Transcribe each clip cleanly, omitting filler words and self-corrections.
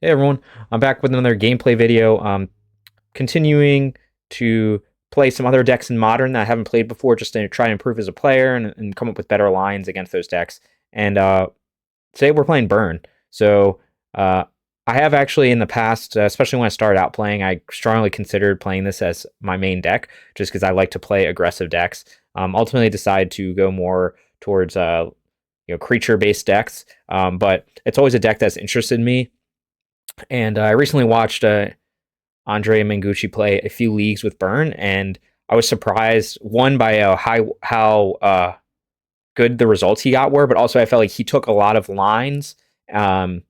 Hey everyone, I'm back with another gameplay video. Continuing to play some other decks in Modern that I haven't played before, just to try and improve as a player and come up with better lines against those decks. And today we're playing Burn. So I have actually in the past, especially when I started out playing, I strongly considered playing this as my main deck, just because I like to play aggressive decks. Ultimately, decided to go more towards creature-based decks, but it's always a deck that's interested me. And I recently watched Andre Mengucci play a few leagues with Burn, and I was surprised, one, by how good the results he got were, but also I felt like he took a lot of lines um,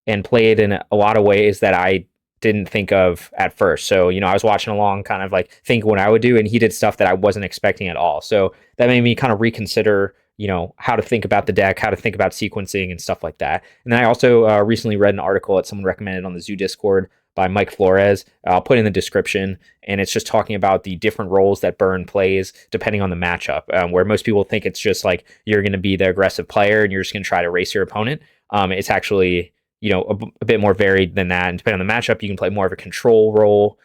and played in a lot of ways that I didn't think of at first. So, I was watching along, kind of like thinking what I would do, and he did stuff that I wasn't expecting at all. So that made me kind of reconsider, how to think about the deck, how to think about sequencing and stuff like that. And then I also recently read an article that someone recommended on the Zoo Discord by Mike Flores. I'll put in the description, and it's just talking about the different roles that Burn plays depending on the matchup. Where most people think it's just like you're going to be the aggressive player and you're just going to try to race your opponent. It's actually a bit more varied than that. And depending on the matchup, you can play more of a control role.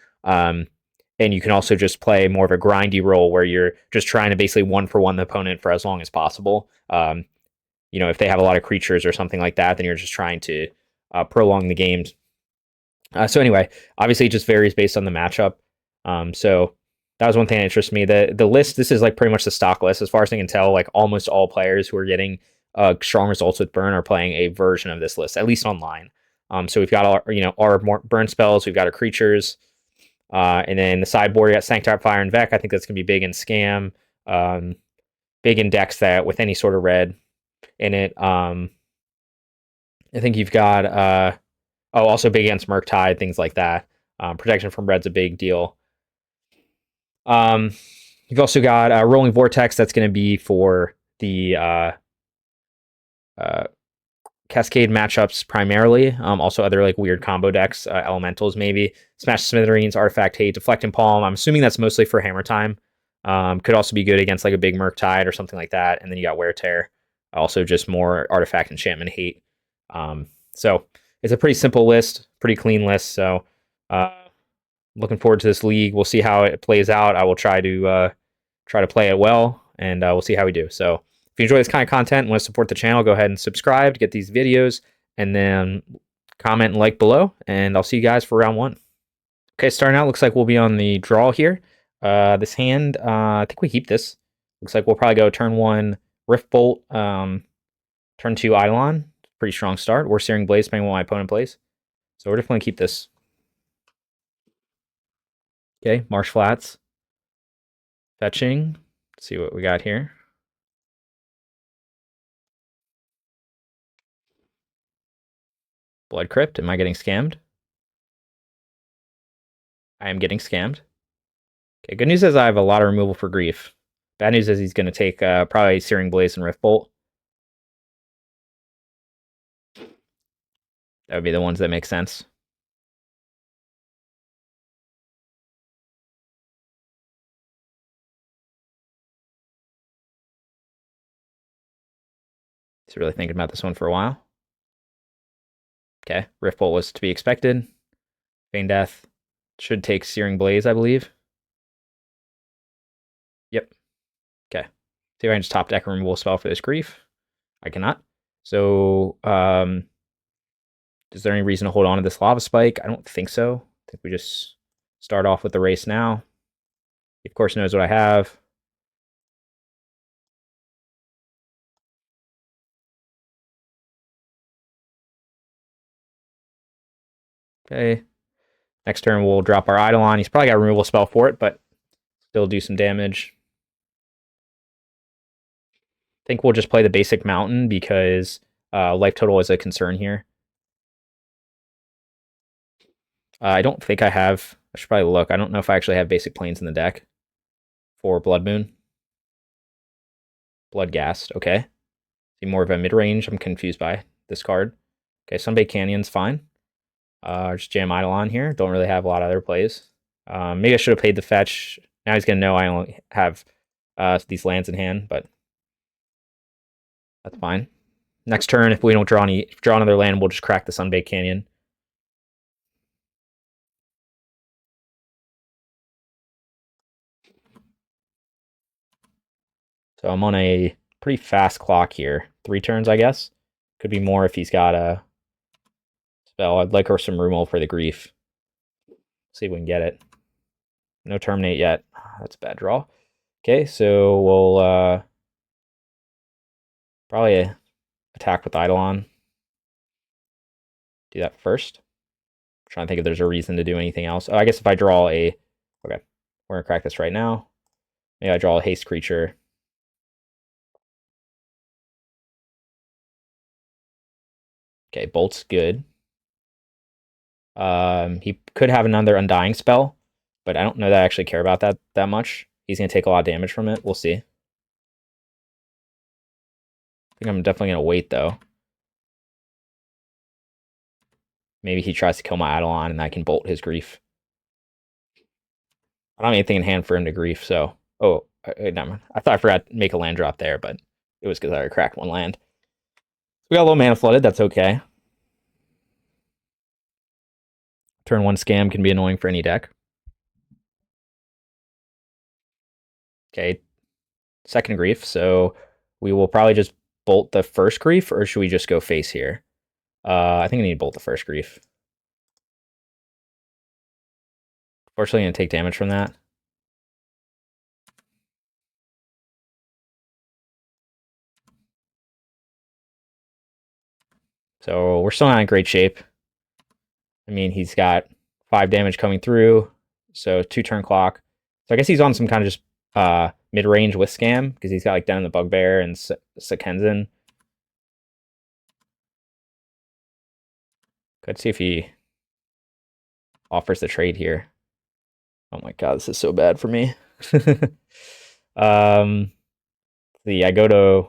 And you can also just play more of a grindy role where you're just trying to basically one for one the opponent for as long as possible. If they have a lot of creatures or something like that, then you're just trying to prolong the games. So anyway, obviously it just varies based on the matchup. So that was one thing that interests me. The list, this is like pretty much the stock list. As far as I can tell, like almost all players who are getting strong results with Burn are playing a version of this list, at least online. So we've got our more burn spells, we've got our creatures, and then the sideboard, we got Sanctifier and en-Vec. I think that's going to be big in Scam, big in decks that with any sort of red in it. I think you've got also big against Murktide, things like that. Protection from red's a big deal. You've also got Roiling Vortex. That's going to be for the Cascade matchups primarily. Also other like weird combo decks, elementals maybe. Smash Smithereens, Artifact Hate, Deflecting Palm. I'm assuming that's mostly for Hammertime. Could also be good against like a big Murktide or something like that. And then you got Wear Tear. Also just more Artifact Enchantment Hate. So it's a pretty simple list, pretty clean list. So looking forward to this league. We'll see how it plays out. I will try to play it well, and we'll see how we do. So if you enjoy this kind of content and want to support the channel, go ahead and subscribe to get these videos, and then comment and like below, and I'll see you guys for round one. Okay, starting out, looks like we'll be on the draw here. This hand, I think we keep this. Looks like we'll probably go turn one Rift Bolt, turn two Eidolon. Pretty strong start. Or Searing Blaze, depending on what my opponent plays. So we're definitely keep this. Okay, Marsh Flats. Fetching. Let's see what we got here. Blood Crypt. Am I getting scammed? I am getting scammed. Okay, good news is I have a lot of removal for Grief. Bad news is he's going to take probably Searing Blaze and Rift Bolt. That would be the ones that make sense. He's really thinking about this one for a while. Okay, Rift Bolt was to be expected. Feign Death should take Searing Blaze, I believe. Yep. Okay. See if I can just top deck a removal spell for this Grief. I cannot. So, is there any reason to hold on to this Lava Spike? I don't think so. I think we just start off with the race now. He, of course, knows what I have. Okay. Next turn, we'll drop our Eidolon. He's probably got a removal spell for it, but still do some damage. I think we'll just play the basic Mountain because life total is a concern here. I don't think I have. I should probably look. I don't know if I actually have basic planes in the deck for Blood Moon. Bloodghast. Okay. See more of a mid-range. I'm confused by this card. Okay, Sunbaked Canyon's fine. Just jam Eidolon here. Don't really have a lot of other plays. Maybe I should have paid the fetch. Now he's going to know I only have these lands in hand, but that's fine. Next turn, if we don't draw another land, we'll just crack the Sunbaked Canyon. So I'm on a pretty fast clock here. 3 turns, I guess. Could be more if he's got a spell. I'd like her some removal for the grief. See if we can get it. No terminate yet. That's a bad draw. Okay, so we'll probably attack with Eidolon. Do that first. I'm trying to think if there's a reason to do anything else. Oh, I guess if I draw a... Okay, we're going to crack this right now. Maybe I draw a haste creature. Okay, Bolt's good. He could have another Undying spell, but I don't know that I actually care about that much. He's going to take a lot of damage from it. We'll see. I think I'm definitely going to wait, though. Maybe he tries to kill my Eidolon, and I can bolt his grief. I don't have anything in hand for him to grief, so... Oh, never mind. I thought I forgot to make a land drop there, but it was because I already cracked one land. We got a little mana flooded. That's okay. Turn 1 scam can be annoying for any deck. Okay, second grief, so we will probably just bolt the first grief, or should we just go face here? I think I need to bolt the first grief. Fortunately, I'm going to take damage from that. So we're still not in great shape. I mean, he's got 5 damage coming through, so 2 turn clock. So I guess he's on some kind of just mid-range with scam, because he's got like Den of the Bugbear and Sakenzen. Let's see if he offers the trade here. Oh my god, this is so bad for me. See, I go to...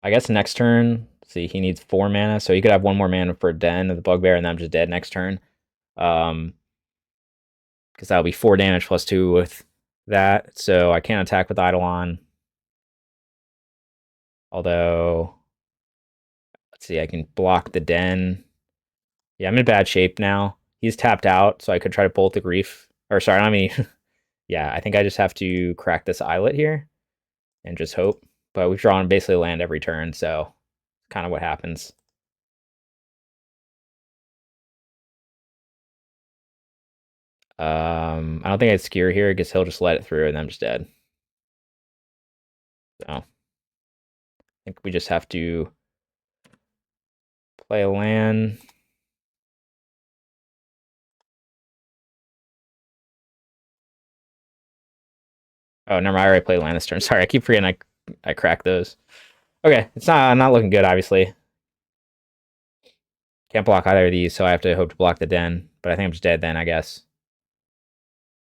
I guess next turn, see, he needs 4 mana, so he could have 1 more mana for Den of the Bugbear, and then I'm just dead next turn. Because that'll be 4 damage plus 2 with that, so I can't attack with Eidolon. Although, let's see, I can block the Den. Yeah, I'm in bad shape now. He's tapped out, so I could try to bolt the grief. Or sorry, I mean, yeah, I think I just have to crack this islet here and just hope. But we've drawn basically land every turn, so kind of what happens. I don't think I'd Skewer here because he'll just let it through and I'm just dead. So I think we just have to play a land. Oh, never mind. I already played land this turn. Sorry, I keep forgetting I cracked those. Okay, it's not looking good, obviously. Can't block either of these, so I have to hope to block the Den. But I think I'm just dead then, I guess.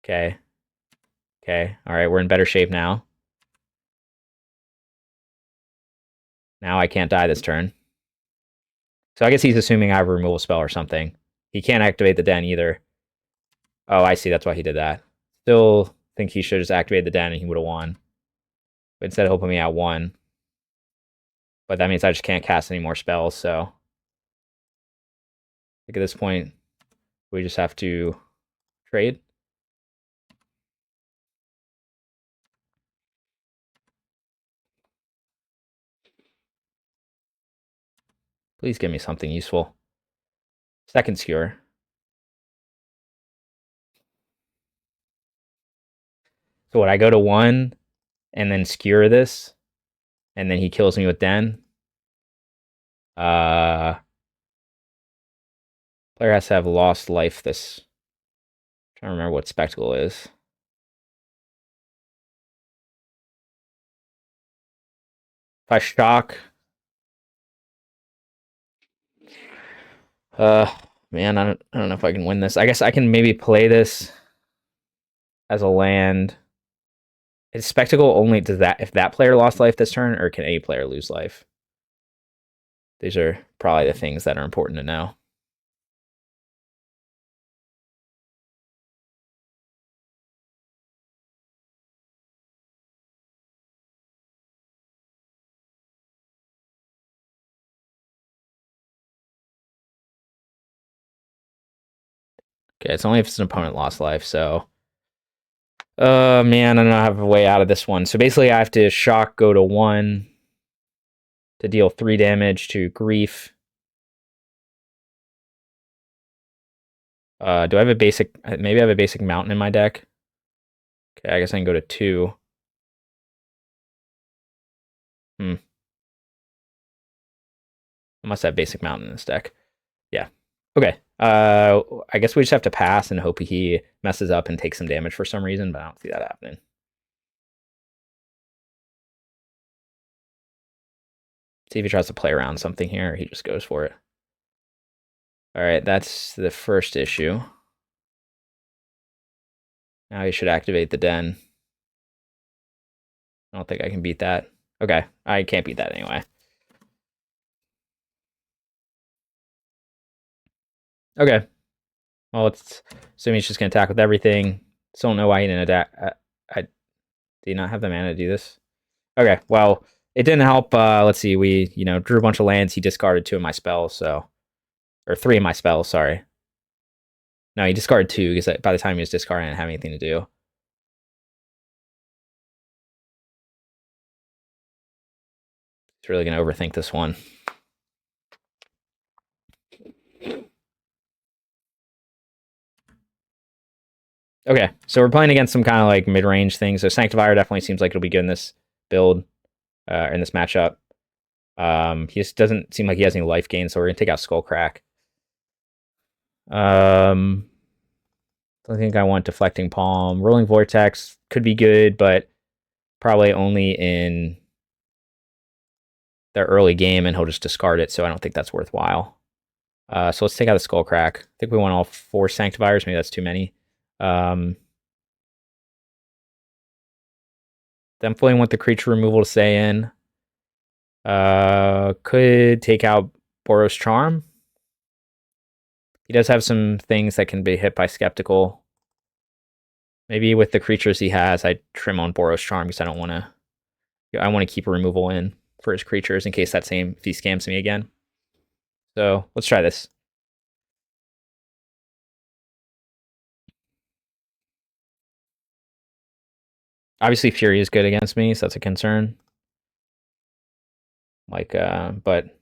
Okay. Okay. Alright, we're in better shape now. Now I can't die this turn. So I guess he's assuming I have a removal spell or something. He can't activate the Den either. Oh, I see. That's why he did that. Still think he should just activate the Den and he would have won. But instead of hoping me at 1. But that means I just can't cast any more spells, so... I think at this point, we just have to trade. Please give me something useful. Second Skewer. So what, I go to 1 and then Skewer this, and then he kills me with Den. Player has to have lost life this... I'm trying to remember what Spectacle is. If I shock... man, I don't know if I can win this. I guess I can maybe play this as a land. Is Spectacle only does that if that player lost life this turn, or can any player lose life? These are probably the things that are important to know. Okay, it's only if it's an opponent lost life, so... man, I don't have a way out of this one. So basically I have to shock go to 1 to deal 3 damage to Grief. Do I have a basic... Maybe I have a basic Mountain in my deck. Okay, I guess I can go to 2. I must have basic Mountain in this deck. Yeah. Okay. I guess we just have to pass and hope he messes up and takes some damage for some reason, but I don't see that happening. See if he tries to play around something here, or he just goes for it. Alright, that's the first issue. Now he should activate the den. I don't think I can beat that. Okay, I can't beat that anyway. Okay. Well, it's assuming he's just going to attack with everything. Still don't know why he didn't attack. Do you not have the mana to do this? Okay, well, it didn't help. Let's see, we, drew a bunch of lands. He discarded 2 of my spells, so... Or 3 of my spells, sorry. No, he discarded 2, because by the time he was discarding, I didn't have anything to do. He's really going to overthink this one. Okay, so we're playing against some kind of like mid-range thing. So Sanctifier definitely seems like it'll be good in this build, in this matchup. He just doesn't seem like he has any life gain, so we're gonna take out Skullcrack. I think I want Deflecting Palm. Roiling Vortex could be good, but probably only in the early game, and he'll just discard it, so I don't think that's worthwhile. So let's take out the Skullcrack. I think we want all 4 Sanctifiers. Maybe that's too many. Definitely want the creature removal to stay in. Could take out Boros Charm. He does have some things that can be hit by Skeptical. Maybe with the creatures he has, I trim on Boros Charm because I don't want to... I want to keep a removal in for his creatures in case if he scams me again. So let's try this. Obviously, Fury is good against me, so that's a concern. But...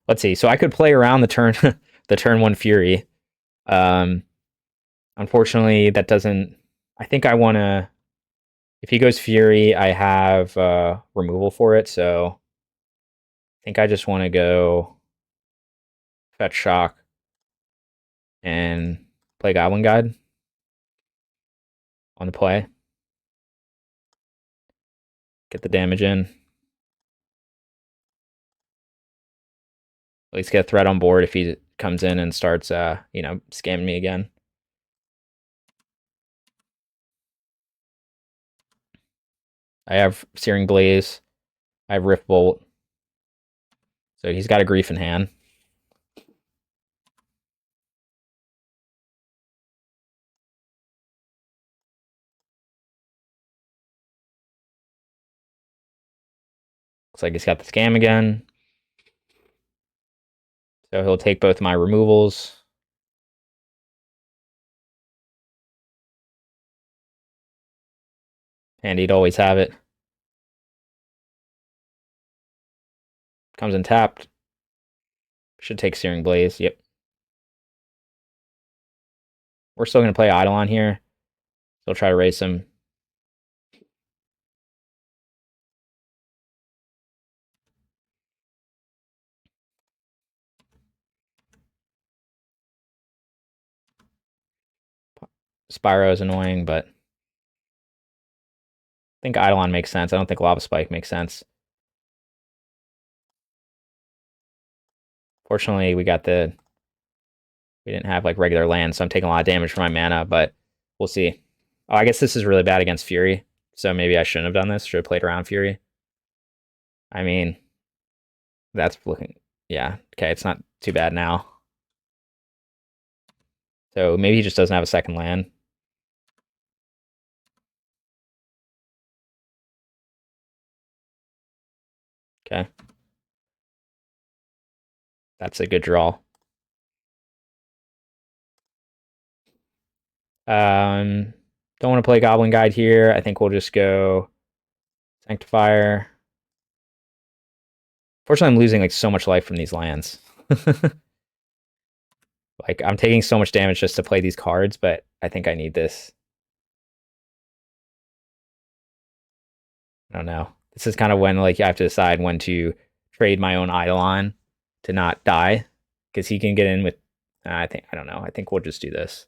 Let's see. So I could play around the turn, the turn 1 Fury. Unfortunately, that doesn't... I think I want to... If he goes Fury, I have removal for it, so... I think I just want to go fetch Shock and play Goblin Guide on the play. Get the damage in. At least get a threat on board if he comes in and starts, scamming me again. I have Searing Blaze. I have Rift Bolt. So he's got a Grief in hand. Looks like he's got the scam again. So he'll take both my removals. And he'd always have it. Comes in tapped. Should take Searing Blaze, yep. We're still going to play Eidolon here. Still try to race him. Spyro is annoying, but I think Eidolon makes sense. I don't think Lava Spike makes sense. Fortunately, we didn't have like regular land, so I'm taking a lot of damage for my mana, but we'll see. Oh, I guess this is really bad against Fury, so maybe I shouldn't have done this. Should have played around Fury. I mean, that's looking... Yeah, okay, it's not too bad now. So maybe he just doesn't have a second land. Okay. That's a good draw. Don't want to play Goblin Guide here. I think we'll just go Sanctifier. Fortunately, I'm losing like so much life from these lands. Like, I'm taking so much damage just to play these cards, but I think I need this. I don't know. This is kind of when like you have to decide when to trade my own Eidolon to not die, because he can get in with. I don't know. I think we'll just do this.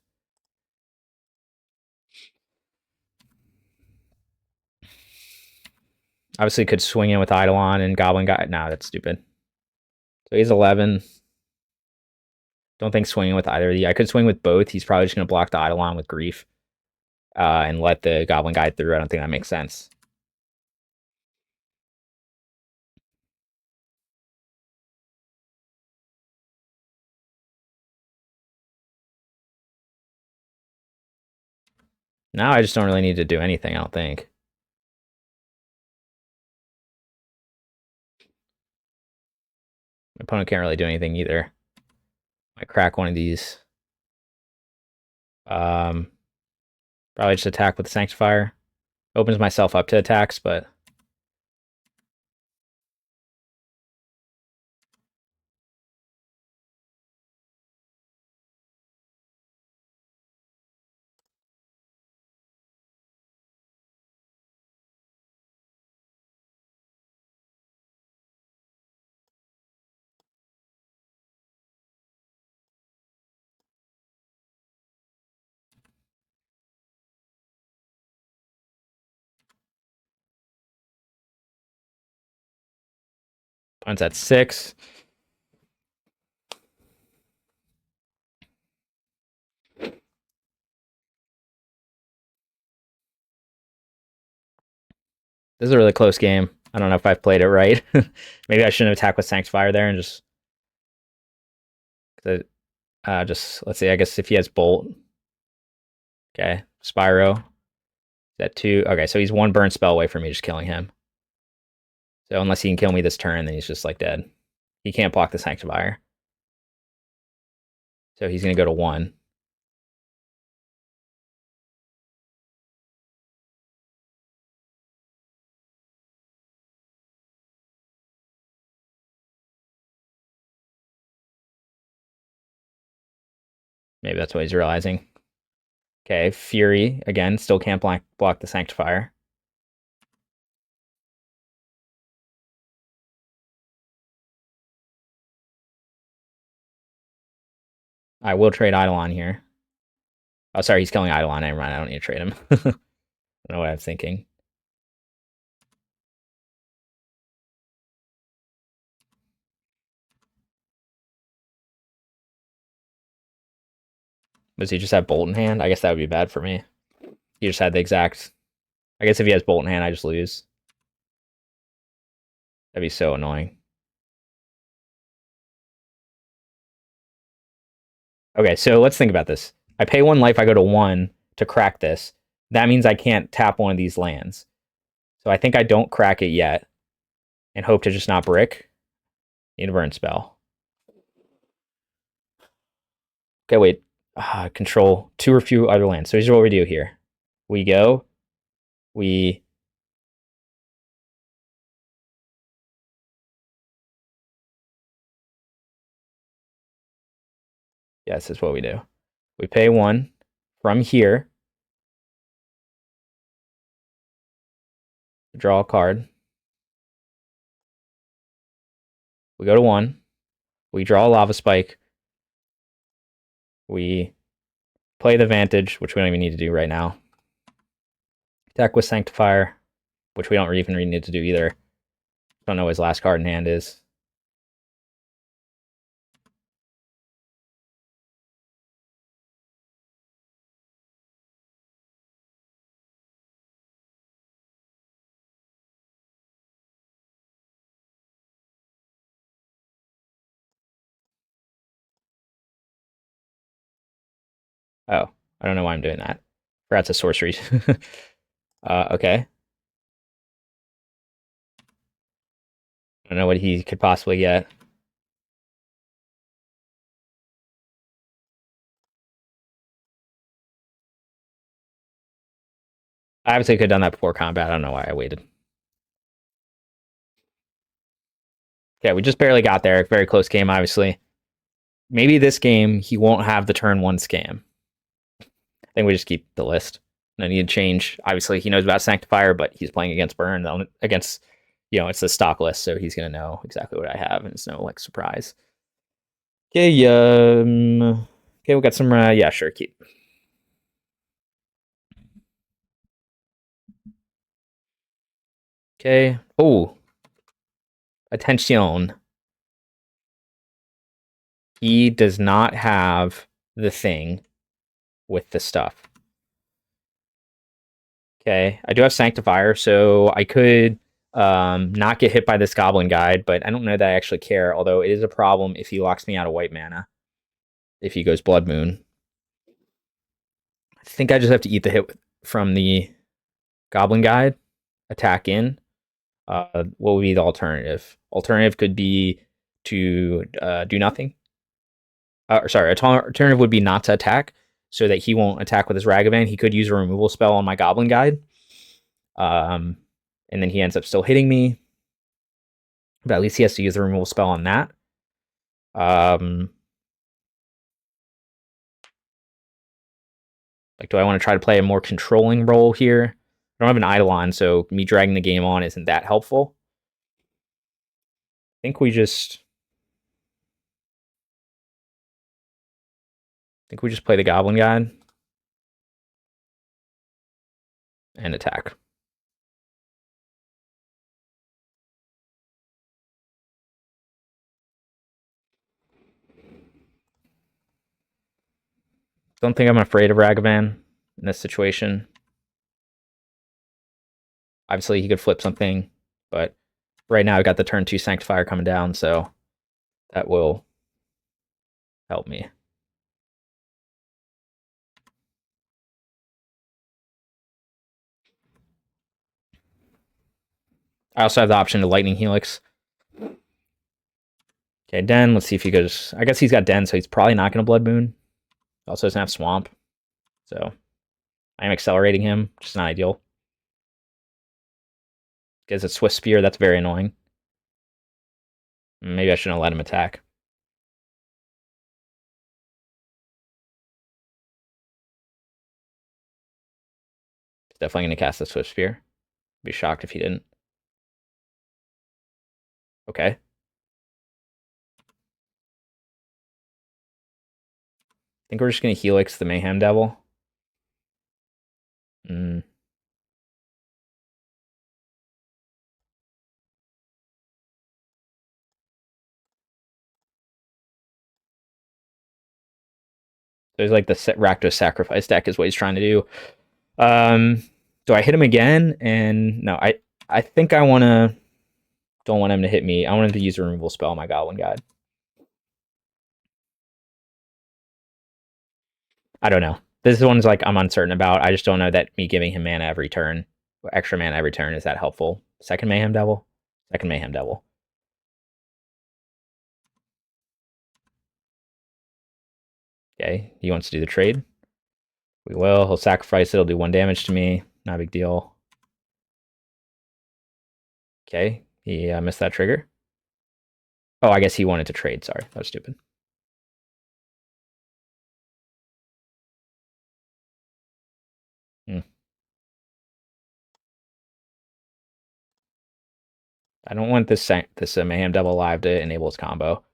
Obviously, could swing in with Eidolon and Goblin Guy. No, that's stupid. So he's 11. Don't think swinging with either of the. I could swing with both. He's probably just going to block the Eidolon with Grief and let the Goblin Guide through. I don't think that makes sense. Now I just don't really need to do anything, I don't think. My opponent can't really do anything either. Might crack one of these. Probably just attack with the Sanctifier. Opens myself up to attacks, but opponent's at 6. This is a really close game. I don't know if I've played it right. Maybe I shouldn't attack with Sanctifier there and just let's see. I guess if he has Bolt, okay, Spyro. Is that 2? Okay, so he's 1 burn spell away from me just killing him. So unless he can kill me this turn, then he's just like dead. He can't block the Sanctifier. So he's gonna go to 1. Maybe that's what he's realizing. Okay, Fury, again, still can't block the Sanctifier. I will trade Eidolon here. Oh, sorry, he's killing Eidolon. Never mind, I don't need to trade him. I don't know what I'm thinking. Does he just have Bolt in hand? I guess that would be bad for me. He just had the exact... I guess if he has Bolt in hand, I just lose. That'd be so annoying. Okay, so let's think about this. I pay 1 life, I go to 1 to crack this. That means I can't tap one of these lands. So I think I don't crack it yet and hope to just not brick. Need a burn spell. Okay, wait. Control 2 or few other lands. So here's what we do here. We go. We... Yes, that's what we do. We pay 1 from here. Draw a card. We go to 1. We draw a Lava Spike. We play the Vantage, which we don't even need to do right now. Attack with Sanctifier, which we don't even really need to do either. Don't know what his last card in hand is. Oh, I don't know why I'm doing that. Forgot to sorcery. Okay. I don't know what he could possibly get. I obviously could have done that before combat. I don't know why I waited. Okay, we just barely got there. Very close game, obviously. Maybe this game he won't have the turn 1 scam. I think we just keep the list. No need to change. Obviously, he knows about Sanctifier, but he's playing against Burn, against, it's the stock list, so he's gonna know exactly what I have, and it's no like surprise. Okay, we got some. Yeah, sure, keep. Okay. Oh, attention. He does not have the thing with the stuff. Okay, I do have Sanctifier, so I could not get hit by this Goblin Guide, but I don't know that I actually care, although it is a problem if he locks me out of white mana. If he goes Blood Moon. I think I just have to eat the hit from the Goblin Guide, attack in. What would be the alternative? Alternative could be to do nothing. Alternative would be not to attack, so that he won't attack with his Ragavan. He could use a removal spell on my Goblin Guide. And then he ends up still hitting me. But at least he has to use the removal spell on that. Like, do I want to try to play a more controlling role here? I don't have an Eidolon, so me dragging the game on isn't that helpful. I think we just play the Goblin Guide and attack. Don't think I'm afraid of Ragavan in this situation. Obviously, he could flip something, but right now I got the turn 2 Sanctifier coming down, so that will help me. I also have the option to Lightning Helix. Okay, Den, let's see if he goes... I guess he's got Den, so he's probably not going to Blood Moon. Also doesn't have Swamp, so I am accelerating him, which is not ideal. Because it's Swiftspear, that's very annoying. Maybe I shouldn't have let him attack. He's definitely going to cast the Swiftspear. Be shocked if he didn't. Okay. I think we're just going to Helix the Mayhem Devil. So he's like the Rakdos Sacrifice deck is what he's trying to do. Do I hit him again? And no, I think I want to... Don't want him to hit me. I want him to use a removal spell on my Goblin Guide. I don't know. This one's like I'm uncertain about. I just don't know that me giving him mana every turn, extra mana every turn, is that helpful. Second Mayhem Devil? Second Mayhem Devil. Okay, he wants to do the trade. We will. He'll sacrifice it. He'll do 1 damage to me. Not a big deal. Okay, he missed that trigger. Oh, I guess he wanted to trade. Sorry, that was stupid. I don't want this Mayhem Devil alive to enable his combo.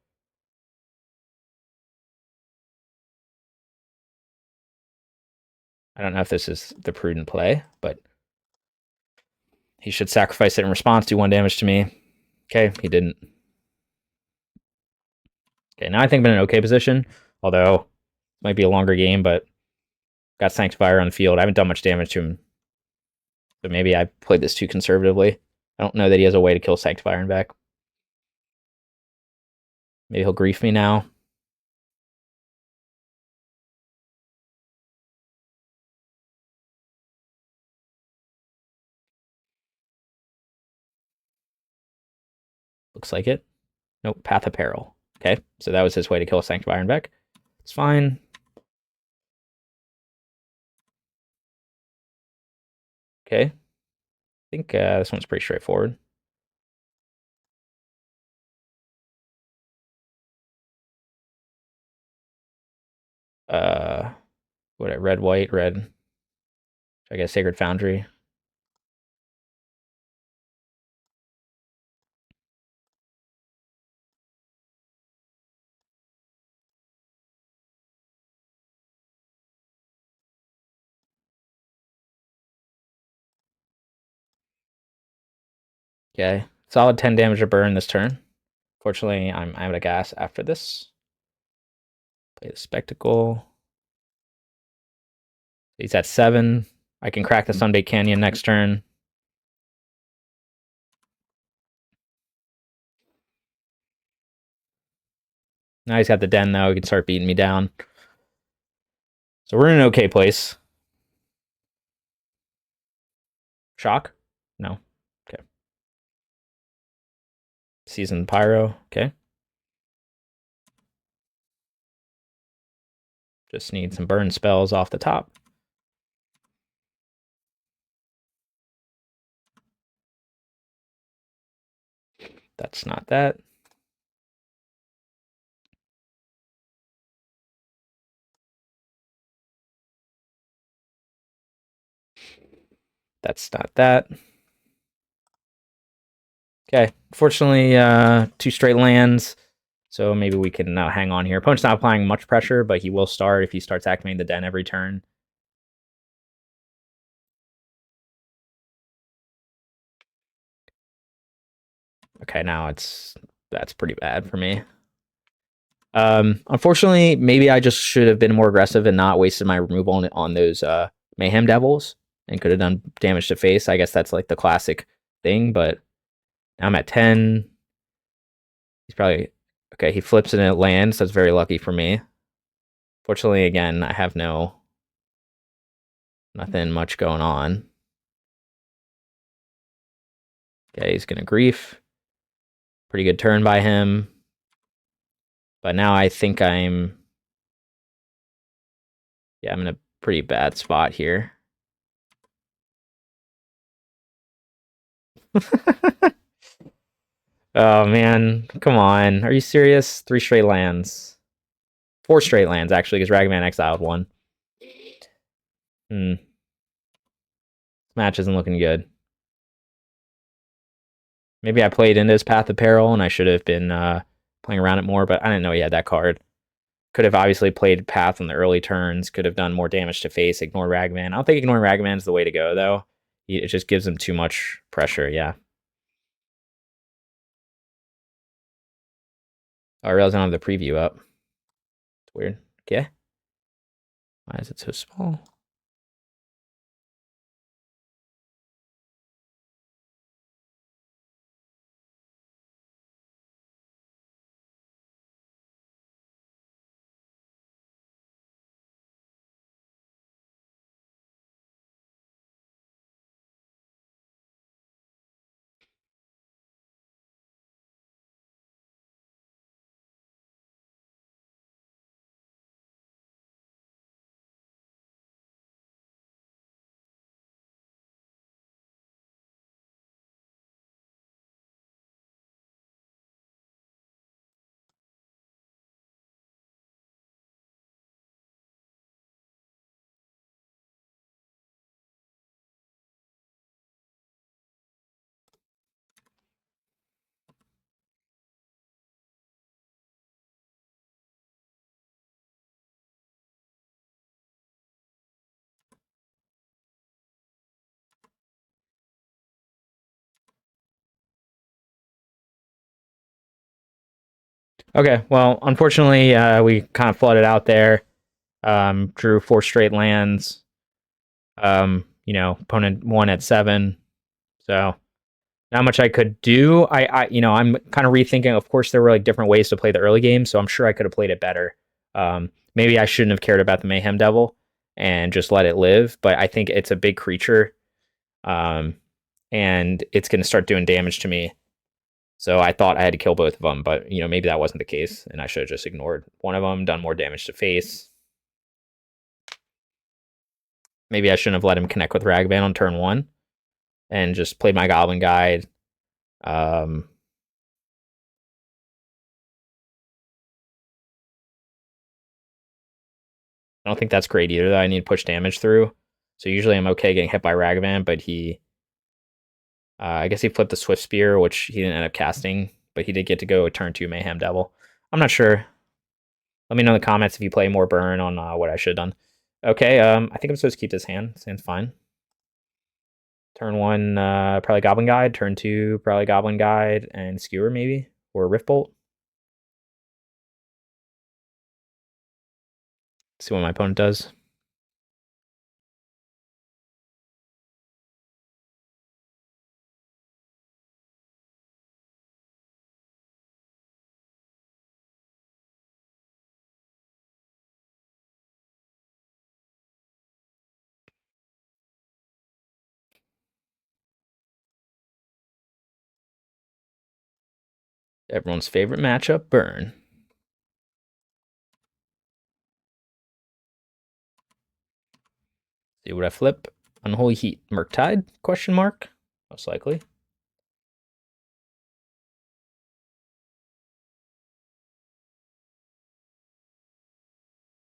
I don't know if this is the prudent play, but he should sacrifice it in response, do 1 damage to me. Okay, he didn't. Okay, now I think I'm in an okay position, although it might be a longer game, but got Sanctifier on the field. I haven't done much damage to him, but maybe I played this too conservatively. I don't know that he has a way to kill Sanctifier and back. Maybe he'll grief me now. Looks like it. Nope, Path of Peril. Okay, so that was his way to kill a Sanctifier en-Vec. It's fine. Okay. I think this one's pretty straightforward. What, red, white, red. I guess Sacred Foundry. Okay, solid 10 damage to burn this turn. Fortunately, I'm out of gas after this. Play the Spectacle. He's at 7. I can crack the Sunbaked Canyon next turn. Now he's got the Den, though. He can start beating me down. So we're in an okay place. Shock? No. Okay. Seasoned Pyro. Okay. Just need some burn spells off the top. That's not that. That's not that. Okay, fortunately, 2 straight lands, so maybe we can hang on here. Opponent's not applying much pressure, but he will start if he starts activating the Den every turn. Okay, now that's pretty bad for me. Unfortunately, maybe I just should have been more aggressive and not wasted my removal on those Mayhem Devils and could have done damage to face. I guess that's like the classic thing, but now I'm at 10. He's probably... Okay, he flips and it lands. That's very lucky for me. Fortunately, again, I have nothing much going on. Okay, he's gonna grief. Pretty good turn by him. But now I think I'm in a pretty bad spot here. Oh man, come on. Are you serious? 3 straight lands. 4 straight lands, actually, because Ragavan exiled 1. This match isn't looking good. Maybe I played into his Path of Peril, and I should have been playing around it more, but I didn't know he had that card. Could have obviously played Path on the early turns, could have done more damage to face, ignore Ragavan. I don't think ignoring Ragavan is the way to go, though. It just gives him too much pressure, yeah. Oh, I realize I don't have the preview up. It's weird. Okay. Why is it so small? Okay, well, unfortunately, we kind of flooded out there. Drew 4 straight lands. Opponent won at 7. So not much I could do. I'm kind of rethinking. Of course, there were like different ways to play the early game, so I'm sure I could have played it better. Maybe I shouldn't have cared about the Mayhem Devil and just let it live. But I think it's a big creature, and it's going to start doing damage to me. So I thought I had to kill both of them, but you know, maybe that wasn't the case, and I should have just ignored one of them, done more damage to face. Maybe I shouldn't have let him connect with Ragavan on turn 1, and just played my Goblin Guide. I don't think that's great either, though. I need to push damage through. So usually I'm okay getting hit by Ragavan, but he... I guess he flipped the Swiftspear, which he didn't end up casting, but he did get to go turn 2 Mayhem Devil. I'm not sure. Let me know in the comments if you play more burn on what I should have done. Okay, I think I'm supposed to keep this hand. This hand's fine. Turn 1, probably Goblin Guide. Turn 2, probably Goblin Guide and Skewer maybe, or Rift Bolt. See what my opponent does. Everyone's favorite matchup, burn. See what I flip. Unholy Heat. Murktide? Question mark? Most likely.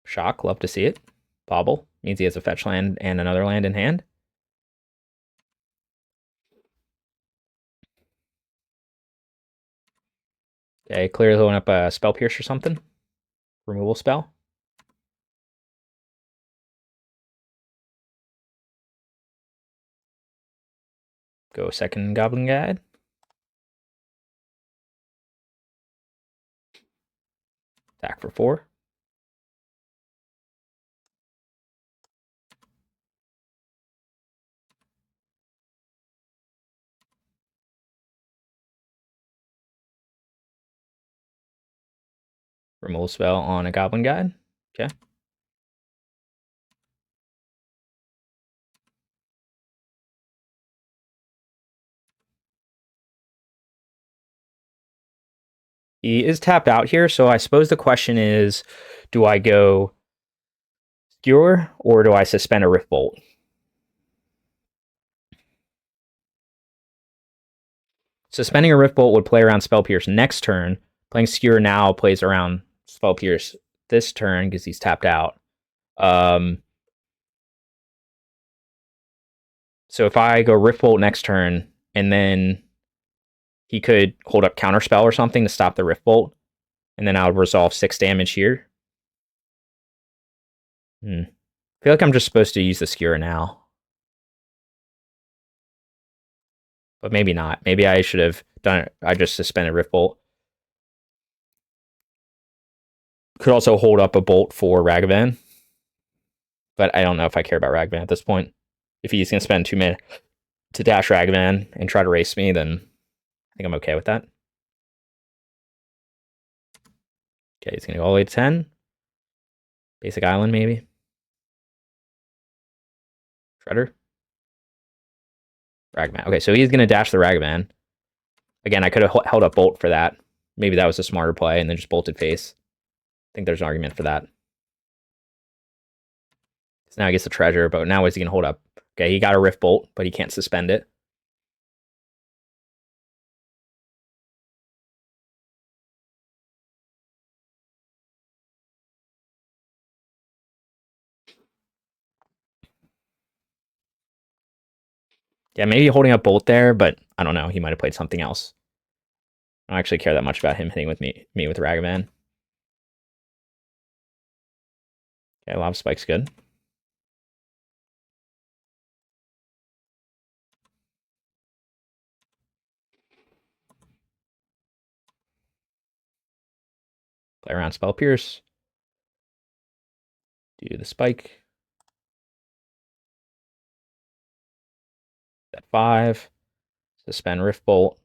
Shock. Love to see it. Bobble. Means he has a fetch land and another land in hand. Okay, clearly holding up a Spell Pierce or something. Removal spell. Go second Goblin Guide. Attack for 4. Removal spell on a Goblin Guide. Okay. He is tapped out here, so I suppose the question is, do I go Skewer or do I suspend a Rift Bolt? Suspending a Rift Bolt would play around Spell Pierce next turn. Playing Skewer now plays around Spell Pierce this turn because he's tapped out. So if I go Rift Bolt next turn, and then he could hold up Counterspell or something to stop the Rift Bolt, and then I would resolve 6 damage here. I feel like I'm just supposed to use the Skewer now. But maybe not. Maybe I should have done it. I just suspended Rift Bolt. Could also hold up a Bolt for Ragavan. But I don't know if I care about Ragavan at this point. If he's going to spend 2 minutes to dash Ragavan and try to race me, then I think I'm okay with that. Okay, he's going to go all the way to 10. Basic Island, maybe. Shredder. Ragavan. Okay, so he's going to dash the Ragavan. Again, I could have held up Bolt for that. Maybe that was a smarter play, and then just bolted face. I think there's an argument for that. So now he gets the treasure, but now is he going to hold up? Okay, he got a Rift Bolt, but he can't suspend it. Yeah, maybe holding up Bolt there, but I don't know. He might have played something else. I don't actually care that much about him hitting with me with Ragavan. Okay, Lava Spike's good. Play around Spell Pierce. Do the Spike. At 5. Suspend Rift Bolt.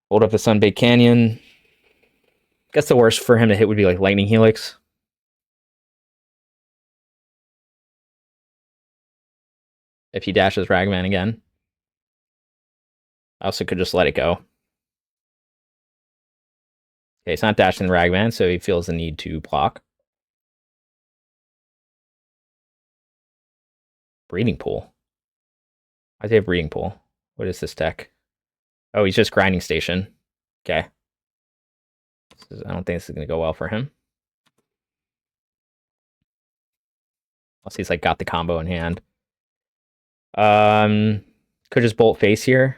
Hold up the Sunbaked Canyon. Guess the worst for him to hit would be like Lightning Helix. if he dashes Ragavan again. I also could just let it go. Okay, it's not dashing the Ragavan, so he feels the need to block. Breeding Pool. I say Breeding Pool. What is this deck? Oh, he's just Grinding Station. Okay. I don't think this is going to go well for him. Unless he's like got the combo in hand. Could just Bolt Face here.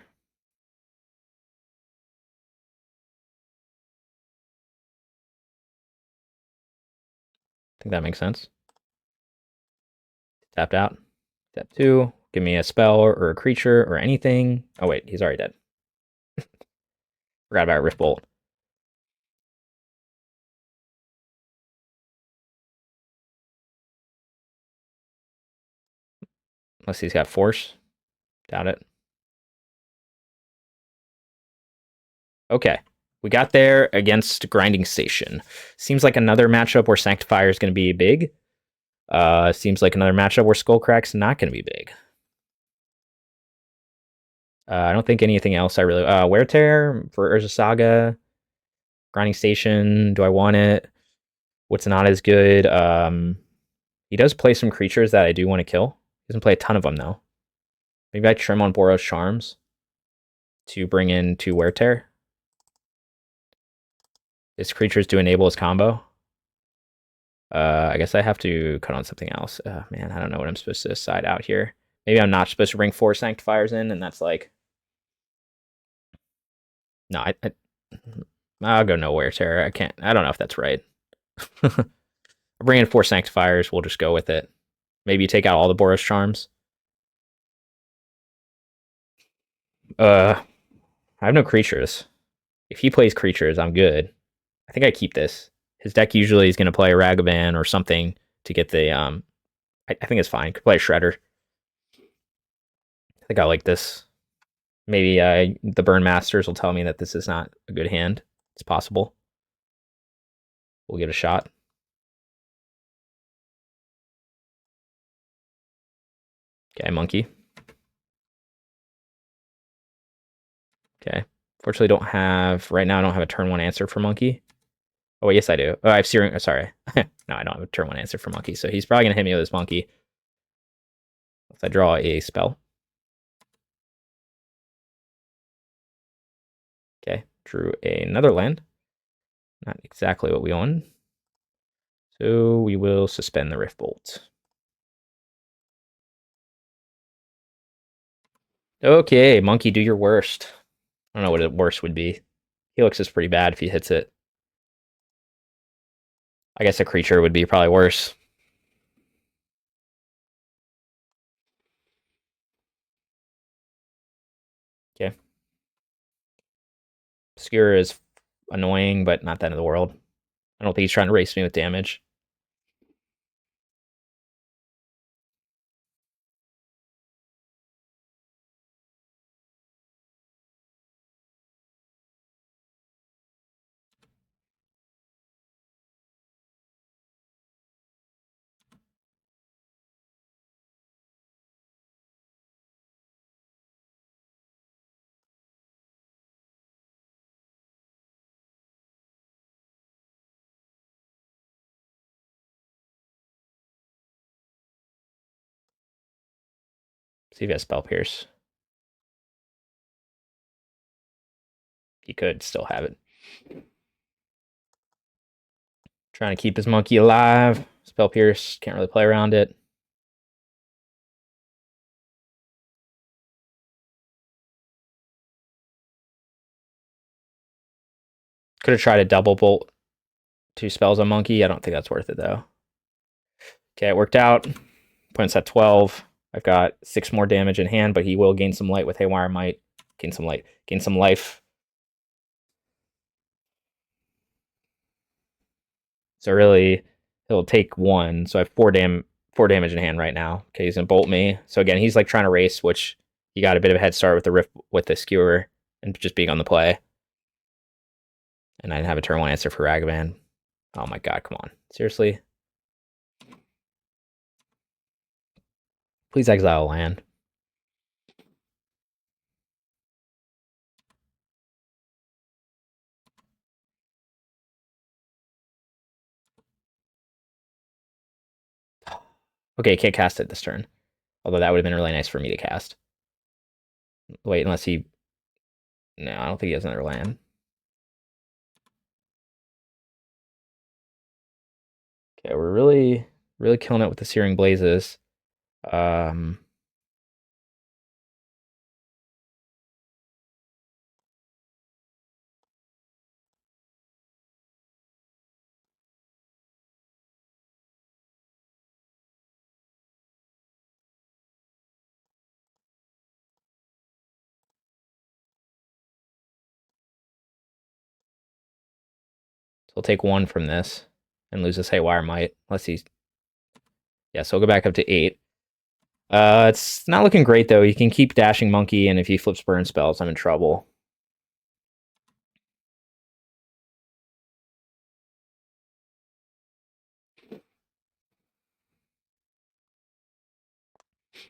I think that makes sense. Tapped out. Step 2. Give me a spell or a creature or anything. Oh wait, he's already dead. Forgot about Rift Bolt. Unless he's got Force. Doubt it. Okay. We got there against Grinding Station. Seems like another matchup where Sanctifier is going to be big. Seems like another matchup where Skullcrack's not going to be big. I don't think anything else I really... Wear Tear for Urza Saga. Grinding Station. Do I want it? What's not as good? He does play some creatures that I do want to kill. He doesn't play a ton of them, though. Maybe I trim on Boros Charms to bring in 2 Wear Tear. His creatures do enable his combo. I guess I have to cut on something else. Man, I don't know what I'm supposed to side out here. Maybe I'm not supposed to bring 4 Sanctifiers in, and that's like... No, I'll go nowhere, Sarah. I can't. I don't know if that's right. I'll bring in 4 Sanctifiers. We'll just go with it. Maybe take out all the Boros Charms. I have no creatures. If he plays creatures, I'm good. I think I keep this. His deck usually is going to play a Ragavan or something to get the... I think it's fine. Could play a Shredder. I think I like this. Maybe the Burn Masters will tell me that this is not a good hand. It's possible. We'll give it a shot. Okay, Monkey. Okay. Fortunately, don't have... Right now, I don't have a turn 1 answer for Monkey. Oh, yes, I do. Oh, I have Searing... sorry. No, I don't have a turn 1 answer for Monkey, so he's probably going to hit me with his Monkey. If I draw a spell. Okay, drew another land. Not exactly what we want. So we will suspend the Rift Bolt. Okay, Monkey, do your worst. I don't know what the worst would be. Helix is pretty bad if he hits it. I guess a creature would be probably worse. Okay. Skewer is annoying, but not the end of the world. I don't think he's trying to race me with damage. See if he has Spell Pierce. He could still have it. Trying to keep his Monkey alive. Spell Pierce, can't really play around it. Could have tried a double bolt 2 spells on Monkey. I don't think that's worth it, though. Okay, it worked out. Opponent's at 12. I've got 6 more damage in hand, but he will gain some light with Haywire Might. Gain some light. Gain some life. So really, he'll take 1. So I have 4 damage in hand right now. Okay, he's gonna bolt me. So again, he's like trying to race, which he got a bit of a head start with the rift with the Skewer and just being on the play. And I didn't have a turn 1 answer for Ragavan. Oh my god, come on. Seriously? Please exile land. Okay, can't cast it this turn. Although that would have been really nice for me to cast. Wait, unless he... No, I don't think he has another land. Okay, we're really killing it with the Searing Blazes. So he'll take 1 from this and lose his Haywire Might. Unless he's... Yeah, so he'll go back up to 8. It's not looking great, though. He can keep Dashing Monkey, and if he flips burn spells, I'm in trouble.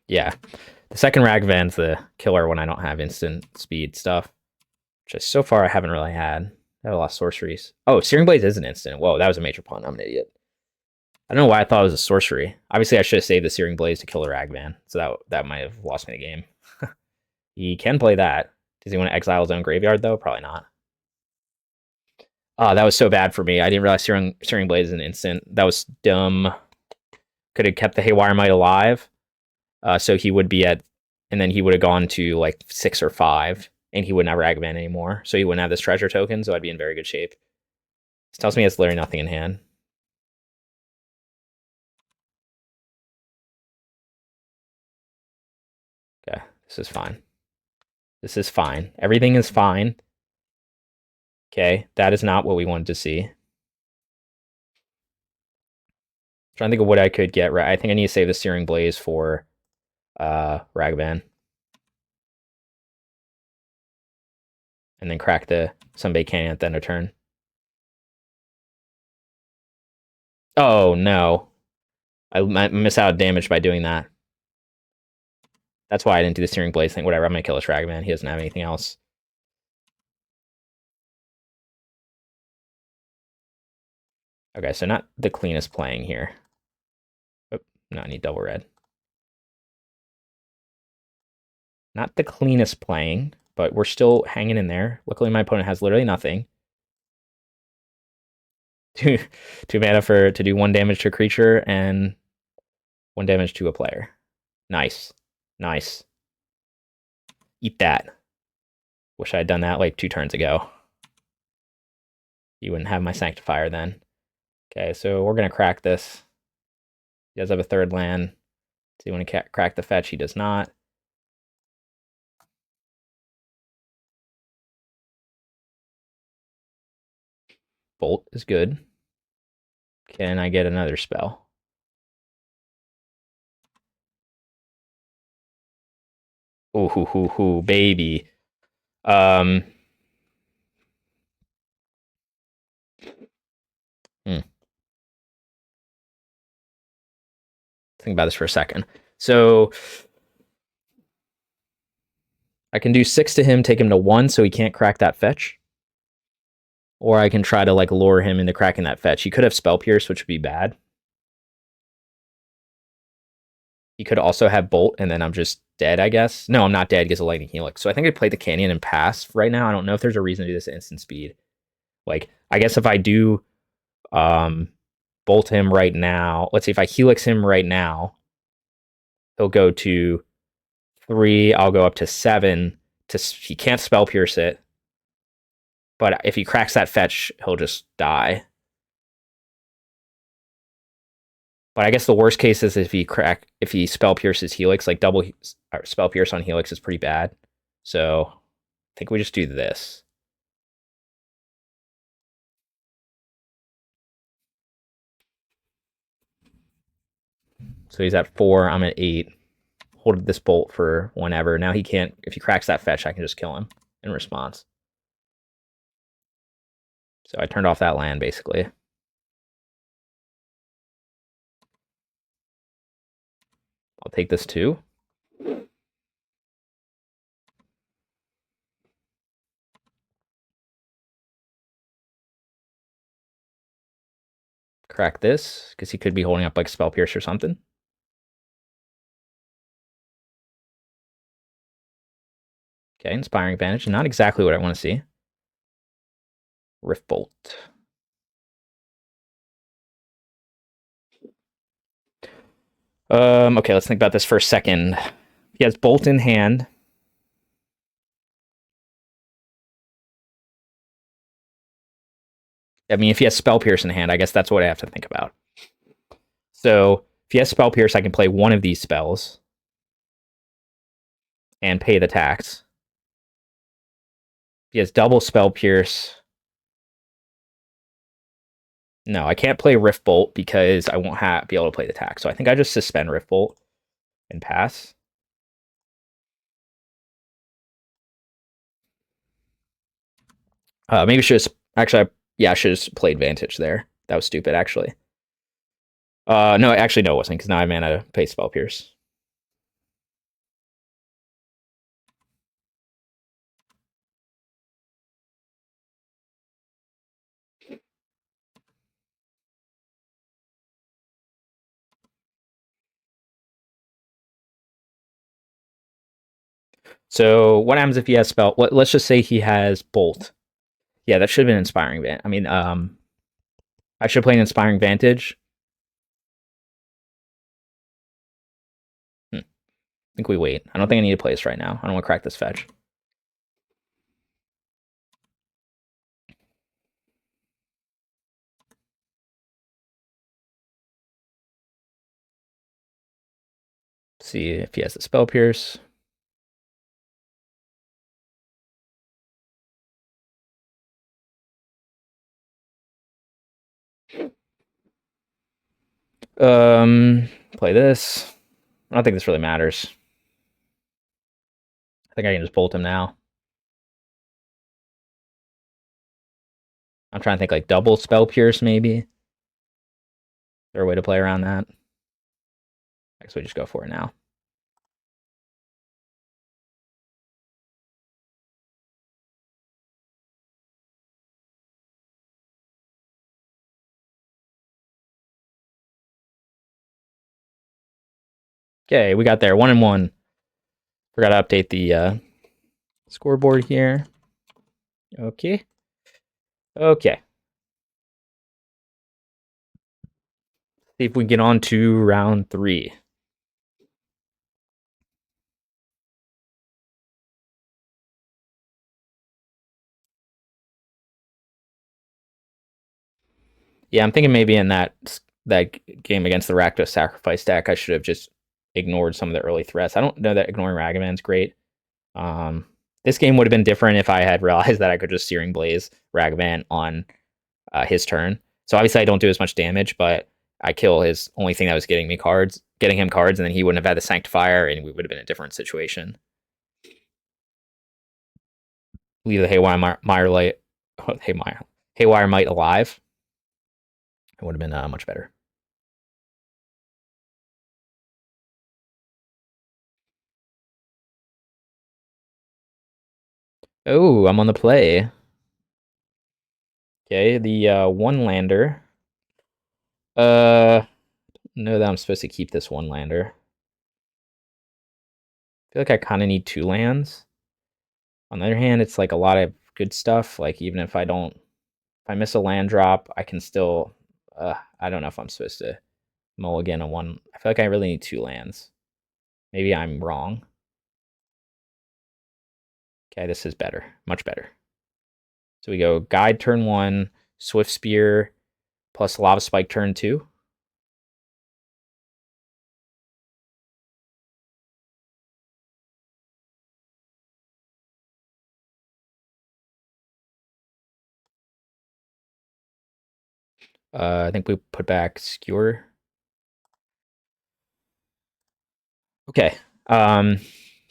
Yeah. The second Ragvan's the killer when I don't have instant speed stuff. Which so far I haven't really had. I have a lot of sorceries. Oh, Searing Blaze is an instant. Whoa, that was a major pun. I'm an idiot. I don't know why I thought it was a sorcery. Obviously, I should have saved the Searing Blaze to kill the Ragvan. So that might have lost me the game. He can play that. Does he want to exile his own graveyard, though? Probably not. Oh, that was so bad for me. I didn't realize Searing Blaze is an instant. That was dumb. Could have kept the Haywire Might alive. So he would be at... And then he would have gone to, like, 6 or 5. And he wouldn't have Ragvan anymore. So he wouldn't have this treasure token, so I'd be in very good shape. This tells me he has literally nothing in hand. Okay, this is fine. This is fine. Everything is fine. Okay, that is not what we wanted to see. Trying to think of what I could get right. I think I need to save the Searing Blaze for Ragvan. And then crack the Sunbaked Canyon at the end of turn. Oh, no. I miss out damage by doing that. That's why I didn't do the Searing Blaze thing. Whatever, I'm going to kill this Ragvan. He doesn't have anything else. Okay, so not the cleanest playing here. Oh, no, I need double red. Not the cleanest playing, but we're still hanging in there. Luckily, my opponent has literally nothing. Two mana to do 1 damage to a creature and 1 damage to a player. Nice. Nice. Eat that. Wish I had done that like 2 turns ago. You wouldn't have my Sanctifier then. Okay, so we're going to crack this. He does have a 3rd land. So you want to crack the fetch? He does not. Bolt is good. Can I get another spell? Ooh, hoo, hoo, hoo, baby. Think about this for a second. So I can do 6 to him, take him to 1 so he can't crack that fetch. Or I can try to like lure him into cracking that fetch. He could have Spell Pierce, which would be bad. He could also have Bolt, and then I'm just dead, I guess. No, I'm not dead because of Lightning Helix. So I think I'd play the Canyon and pass right now. I don't know if there's a reason to do this at instant speed. Like, I guess if I do Bolt him right now, let's see, if I Helix him right now, he'll go to 3. I'll go up to 7. He can't Spell Pierce it. But if he cracks that fetch, he'll just die. But I guess the worst case is if he Spell Pierces Helix, like double Spell Pierce on Helix is pretty bad. So I think we just do this. So he's at 4, I'm at 8. Hold this bolt for whenever. Now he can't, if he cracks that fetch, I can just kill him in response. So I turned off that land, basically. I'll take this too. Crack this, because he could be holding up like Spell Pierce or something. Okay, Inspiring Vantage. Not exactly what I want to see. Rift Bolt. Okay, let's think about this for a second. He has Bolt in hand. I mean, if he has Spell Pierce in hand, I guess that's what I have to think about. So if he has Spell Pierce, I can play one of these spells and pay the tax. If he has double Spell Pierce, no, I can't play Rift Bolt because I won't be able to play the tax. So I think I just suspend Rift Bolt and pass. Maybe I should have actually. Yeah, I should have played Vantage there. That was stupid, actually. No, actually, no, it wasn't, because now I have mana to pay Spell Pierce. So what happens if he has Spell? Let's just say he has Bolt. Yeah, that should have been Inspiring Vantage. I mean, I should play an Inspiring Vantage. I think we wait. I don't think I need to play this right now. I don't want to crack this fetch. See if he has the Spell Pierce. Play this. I don't think this really matters. I think I can just bolt him now. I'm trying to think like double Spell Pierce, maybe. Is there a way to play around that? I guess we just go for it now. Okay, we got there. 1-1. Forgot to update the scoreboard here. Okay. Okay. See if we get on to round 3. Yeah, I'm thinking maybe in that game against the Rakdos sacrifice deck, I should have just ignored some of the early threats. I don't know that ignoring Ragavan's great. This game would have been different if I had realized that I could just Searing Blaze Ragavan on his turn. So obviously I don't do as much damage, but I kill his only thing that was getting him cards, and then he wouldn't have had the Sanctifier, and we would have been in a different situation. Leave the Haywire Might alive. It would have been much better. Oh, I'm on the play. Okay, the one lander. Know that I'm supposed to keep this one lander. I feel like I kind of need 2 lands. On the other hand, it's like a lot of good stuff. Like even if I miss a land drop, I can still. I don't know if I'm supposed to mulligan a one. I feel like I really need 2 lands. Maybe I'm wrong. Okay, this is better, much better. So we go Guide turn 1, Swiftspear plus Lava Spike turn 2. I think we put back Skewer. Okay.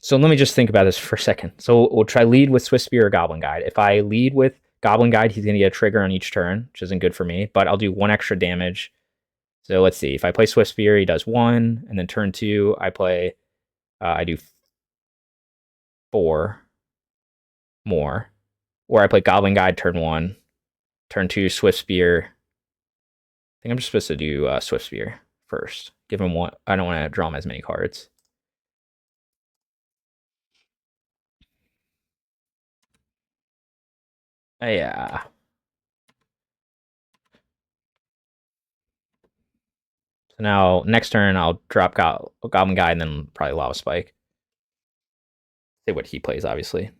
So let me just think about this for a second. So we'll try lead with Swiftspear or Goblin Guide. If I lead with Goblin Guide, he's going to get a trigger on each turn, which isn't good for me, but I'll do 1 extra damage. So let's see. If I play Swiftspear, he does 1, and then turn 2, I do 4 more. Or I play Goblin Guide turn 1, turn 2, Swiftspear. I think I'm just supposed to do Swiftspear first. Give him 1. I don't want to draw him as many cards. Yeah. So now, next turn, I'll drop Goblin Guy and then probably Lava Spike. See what he plays, obviously.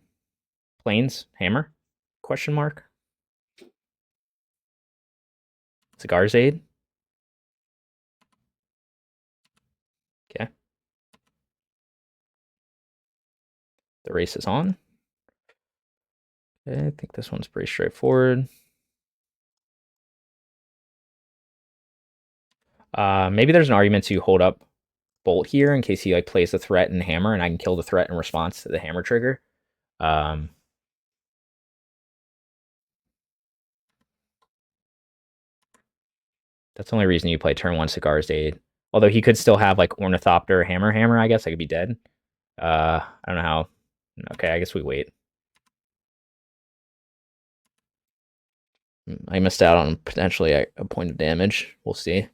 Plains, Hammer? Question mark. Cigar's Aid. Okay. The race is on. Okay, I think this one's pretty straightforward. Maybe there's an argument to hold up Bolt here in case he like plays the threat and Hammer, and I can kill the threat in response to the Hammer trigger. That's the only reason you play turn 1 Cigar's Aid. Although he could still have like Ornithopter, Hammer, I guess I could be dead. I don't know how. Okay, I guess we wait. I missed out on potentially a point of damage. We'll see.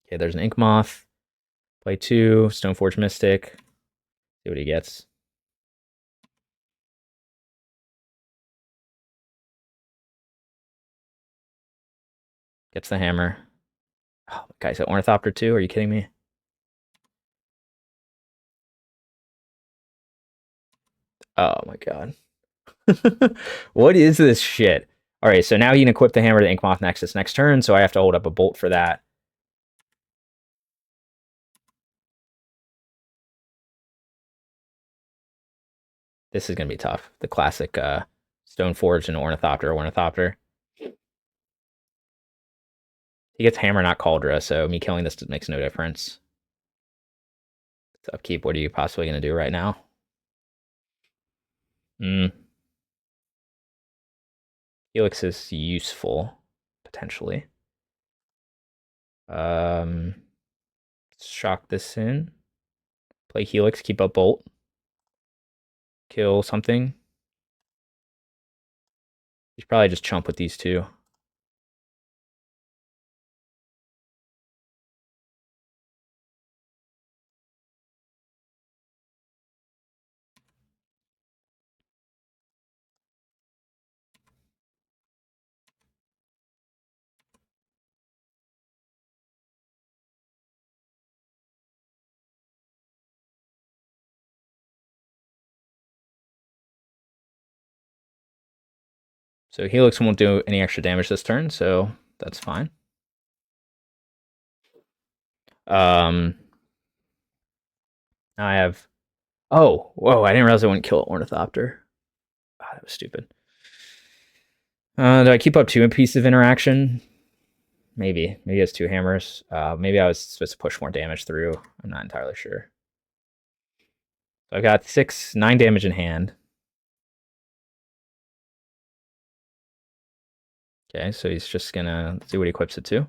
Okay, there's an Ink Moth. Play 2, Stoneforge Mystic. See what he gets. Gets the Hammer. Oh, guys, Ornithopter 2? Are you kidding me? Oh my god. What is this shit? Alright, so now he can equip the Hammer to Ink Moth Nexus next turn, so I have to hold up a Bolt for that. This is going to be tough. The classic Stoneforge and Ornithopter. He gets Hammer, not Cauldra, so me killing this makes no difference. It's upkeep. What are you possibly going to do right now? Helix is useful, potentially. Shock this in. Play Helix, keep up Bolt. Kill something. You should probably just chump with these two. So Helix won't do any extra damage this turn, so that's fine. Now I have... Oh, whoa, I didn't realize I wouldn't kill Ornithopter. Oh, that was stupid. Do I keep up 2 pieces of interaction? Maybe. Maybe it's 2 hammers. Maybe I was supposed to push more damage through. I'm not entirely sure. So I've got 9 damage in hand. Okay, so he's just gonna see what he equips it to.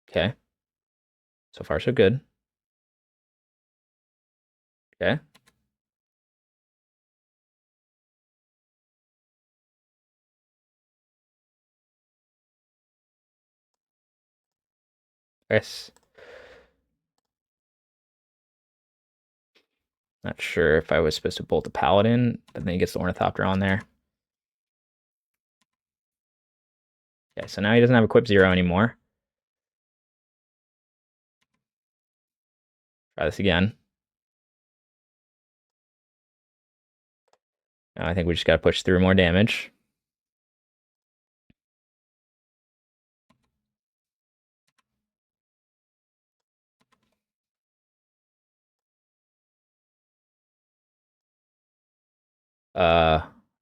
Okay. So far, so good. Okay. Yes. Not sure if I was supposed to bolt the Paladin, but then he gets the Ornithopter on there. Okay, so now he doesn't have equip 0 anymore. Try this again. Now I think we just gotta push through more damage.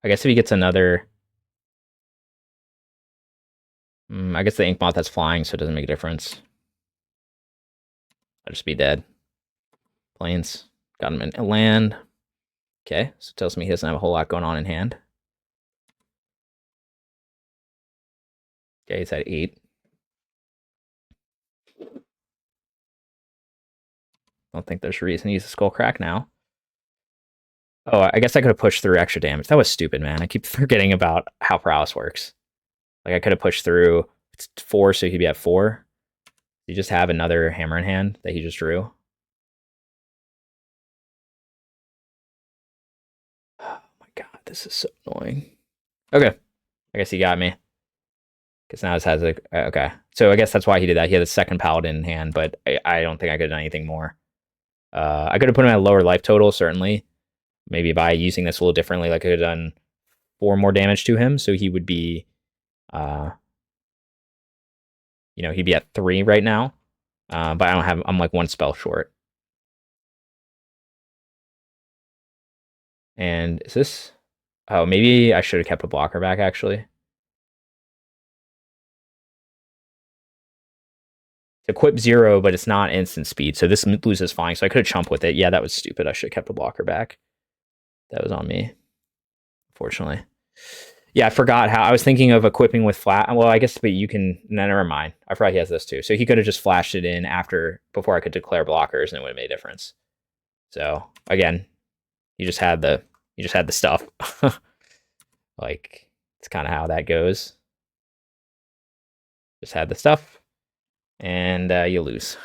I guess if he gets another... I guess the Ink Moth has flying, so it doesn't make a difference. I'll just be dead. Plains. Got him in land. Okay, so it tells me he doesn't have a whole lot going on in hand. Okay, he's at 8. Don't think there's a reason to use a Skullcrack now. Oh, I guess I could have pushed through extra damage. That was stupid, man. I keep forgetting about how prowess works. Like I could have pushed through 4, so he'd be at 4. You just have another hammer in hand that he just drew. Oh my god, this is so annoying. Okay, I guess he got me. Because now this has a... Okay, so I guess that's why he did that. He had a second paladin in hand, but I don't think I could have done anything more. I could have put him at a lower life total, certainly. Maybe by using this a little differently, like I could have done 4 more damage to him, so he would be... you know, he'd be at 3 right now. But I don't have... I'm like 1 spell short. And is this... Oh, maybe I should have kept a blocker back, actually. Equip 0, but it's not instant speed, so this loses flying, so I could have chumped with it. Yeah, that was stupid. I should have kept a blocker back. That was on me, unfortunately. Yeah, I forgot how... I was thinking of equipping with flat... Well, I guess, but you can... No, never mind. I forgot he has this too. So he could have just flashed it in before I could declare blockers, and it would have made a difference. So, again, you just had the stuff. Like, it's kind of how that goes. Just had the stuff. And you lose.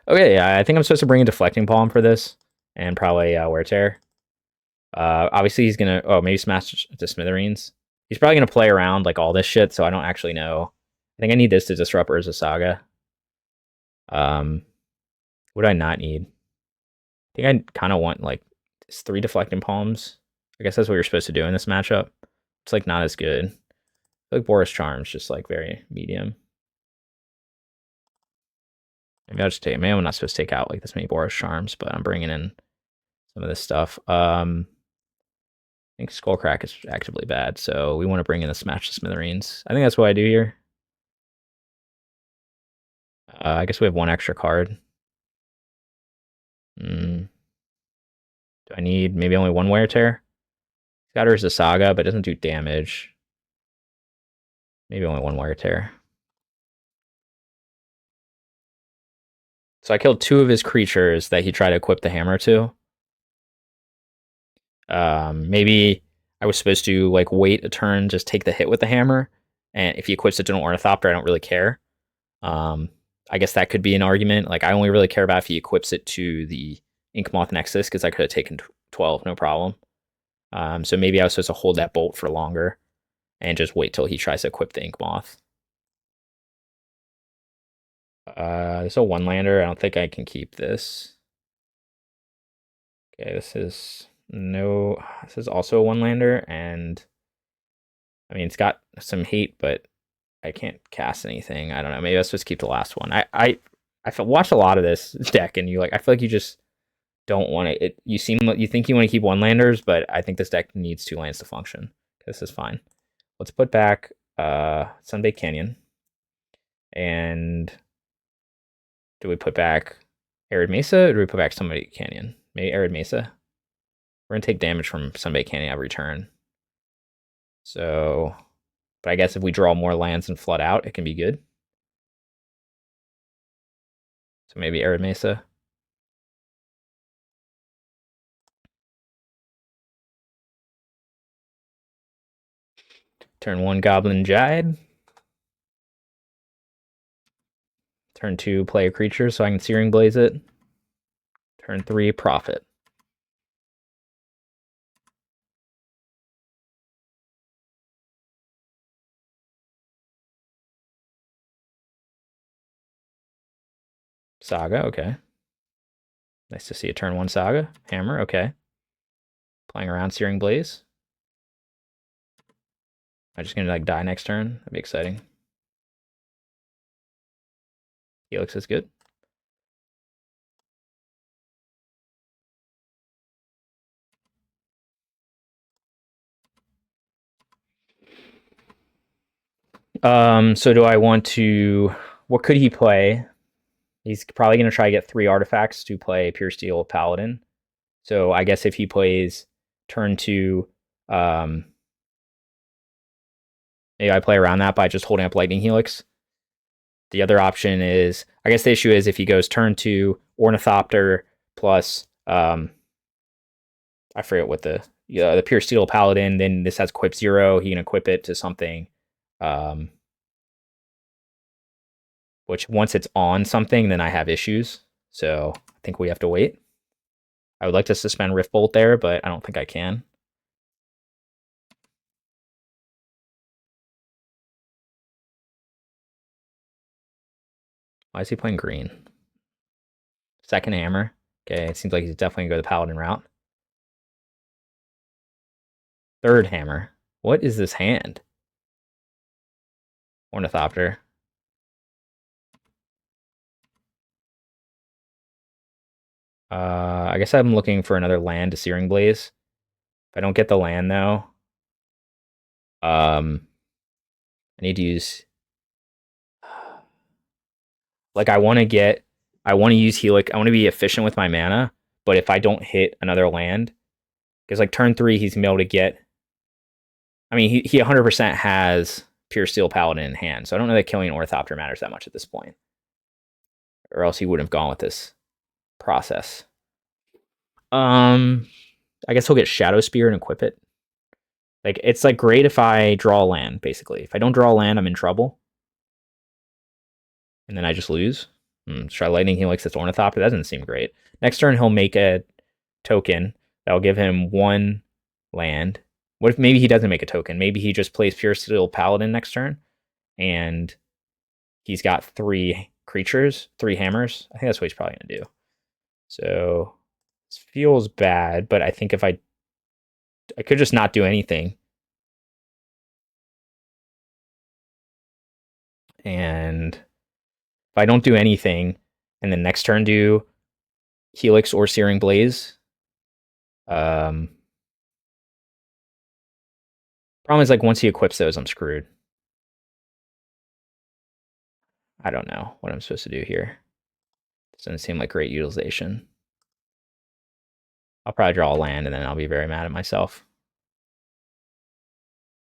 Okay, I think I'm supposed to bring a Deflecting Palm for this, and probably Wear Tear. Obviously, he's gonna... Oh, maybe Smash to Smithereens. He's probably gonna play around like all this shit, so I don't actually know. I think I need this to disrupt Urza Saga. What do I not need? I think I kind of want like 3 Deflecting Palms. I guess that's what you're supposed to do in this matchup. It's like not as good. I feel like Boros Charm's just like very medium. Maybe I'll just take... Maybe I'm not supposed to take out like this many Boros Charms, but I'm bringing in some of this stuff. I think Skullcrack is actively bad, so we want to bring in the Smash to Smithereens. I think that's what I do here. I guess we have 1 extra card. Do I need maybe only 1 Wear Tear? Scatters the Saga, but doesn't do damage. Maybe only 1 Wear Tear. So I killed 2 of his creatures that he tried to equip the hammer to. Maybe I was supposed to like wait a turn, just take the hit with the hammer, and if he equips it to an Ornithopter, I don't really care. I guess that could be an argument. Like I only really care about if he equips it to the Inkmoth Nexus, because I could have taken 12, no problem. So maybe I was supposed to hold that bolt for longer and just wait till he tries to equip the Inkmoth. There's a 1-lander. I don't think I can keep this. Okay, this is also a 1-lander, and I mean it's got some hate, but I can't cast anything. I don't know. Maybe I was supposed to keep the last one. I watched a lot of this deck, and I feel like you just don't want it. You think you want to keep 1-landers, but I think this deck needs 2 lands to function. This is fine. Let's put back Sunbaked Canyon, and do we put back Arid Mesa, or do we put back Sunbaked Canyon? Maybe Arid Mesa. We're gonna take damage from Sunbaked Canyon every turn. So, but I guess if we draw more lands and flood out, it can be good. So maybe Arid Mesa. Turn 1, Goblin Jide. Turn 2, play a creature so I can Searing Blaze it. Turn 3, Profit. Saga, okay. Nice to see a turn 1 Saga. Hammer, okay. Playing around Searing Blaze. I'm just gonna like die next turn. That'd be exciting. Helix is good. So do I want to... What could he play? He's probably going to try to get 3 artifacts to play Pure Steel Paladin. So I guess if he plays turn 2, maybe I play around that by just holding up Lightning Helix. The other option is... I guess the issue is if he goes turn 2, Ornithopter, plus I forget what the Pure Steel Paladin. Then this has equip 0. He can equip it to something, which once it's on something, then I have issues. So I think we have to wait. I would like to suspend Rift Bolt there, but I don't think I can. Why is he playing green? Second hammer. Okay, it seems like he's definitely going to go the Paladin route. Third hammer. What is this hand? Ornithopter. I guess I'm looking for another land to Searing Blaze. If I don't get the land, though, I need to use... Like, I want to use Helix. I want to be efficient with my mana, but if I don't hit another land, because, like, turn 3, he's going to be able to get... I mean, he 100% has Pure Steel Paladin in hand, so I don't know that killing Ornithopter matters that much at this point. Or else he wouldn't have gone with this process. I guess he'll get Shadow Spear and equip it. Like, it's like great if I draw a land, basically. If I don't draw a land, I'm in trouble. And then I just lose. Let's try Lightning Helix. That's Ornithopter. That doesn't seem great. Next turn, he'll make a token that'll give him 1 land. What if maybe he doesn't make a token? Maybe he just plays Pure Steel Paladin next turn, and he's got 3 creatures, 3 hammers. I think that's what he's probably going to do. So this feels bad, but I think if I could just not do anything. And if I don't do anything, and then next turn do Helix or Searing Blaze, problem is, like, once he equips those, I'm screwed. I don't know what I'm supposed to do here. This doesn't seem like great utilization. I'll probably draw a land, and then I'll be very mad at myself.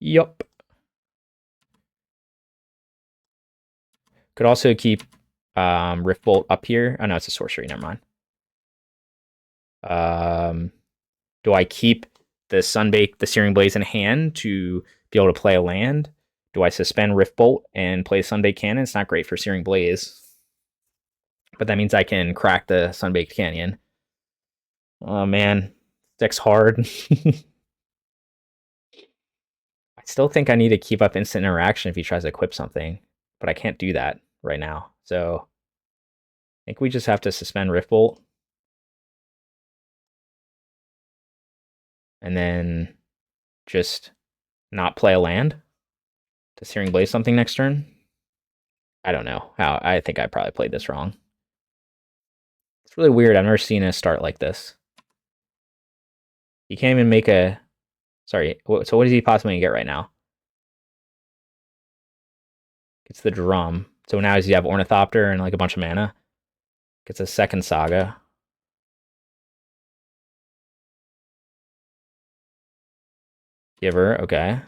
Yup. Could also keep Rift Bolt up here. Oh, no, it's a sorcery. Never mind. Do I keep the Sunbaked, the Searing Blaze in hand to be able to play a land? Do I suspend Rift Bolt and play Sunbaked Canyon? It's not great for Searing Blaze. But that means I can crack the Sunbaked Canyon. Oh, man. Deck's hard. I still think I need to keep up instant interaction if he tries to equip something. But I can't do that right now. So I think we just have to suspend Rift Bolt. And then just not play a land to Searing Blaze something next turn. I don't know how. I think I probably played this wrong. It's really weird. I've never seen a start like this. He can't even make a... Sorry. So what does he possibly get right now? Gets the drum. So now does he have Ornithopter and like a bunch of mana? Gets a second Saga. Giver, okay.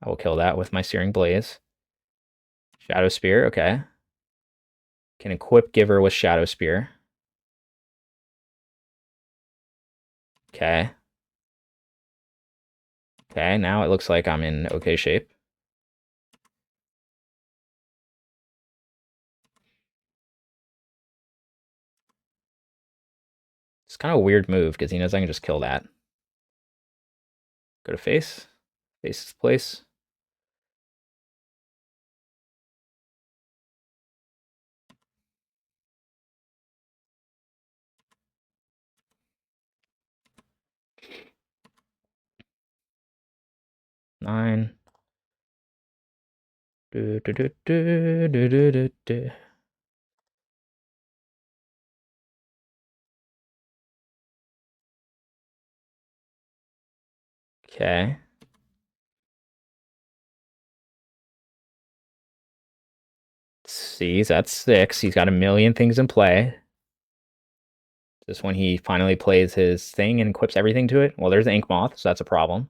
I will kill that with my Searing Blaze. Shadow Spear, okay. Can equip Giver with Shadow Spear. Okay. Okay, now it looks like I'm in okay shape. It's kind of a weird move because he knows I can just kill that. Go to face. Face is place. Nine. Do, do, do, do, do, do, do, do. Okay. See, that's 6. He's got a million things in play. Just when he finally plays his thing and equips everything to it. Well, there's Ink Moth, so that's a problem.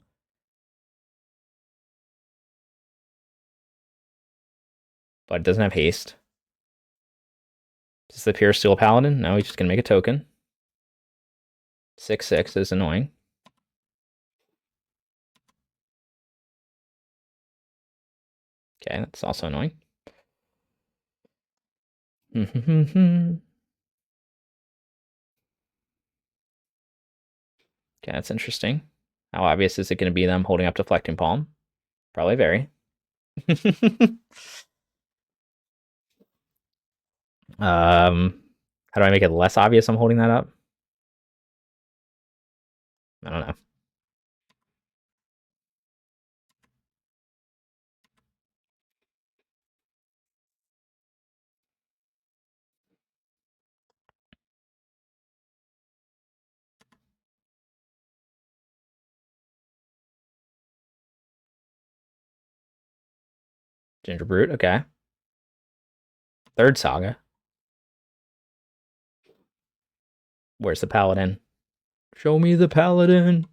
But it doesn't have haste. Is this the Pure Steel Paladin? No, he's just gonna make a token. 6/6 is annoying. Okay, that's also annoying. Okay, that's interesting. How obvious is it going to be them holding up Deflecting Palm? Probably very. How do I make it less obvious I'm holding that up? I don't know. Ginger Brute, okay. Third Saga. Where's the Paladin? Show me the Paladin.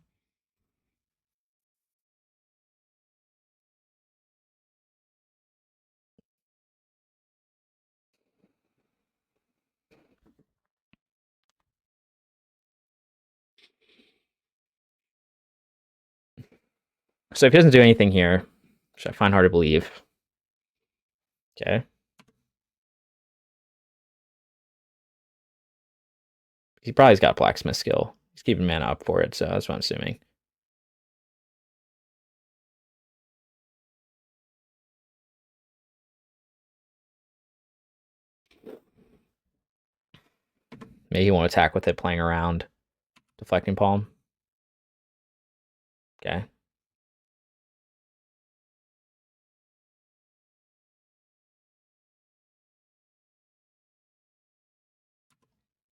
So if he doesn't do anything here, which I find hard to believe. Okay. He probably's got Blacksmith skill. He's keeping mana up for it, so that's what I'm assuming. Maybe he won't attack with it playing around Deflecting Palm. Okay.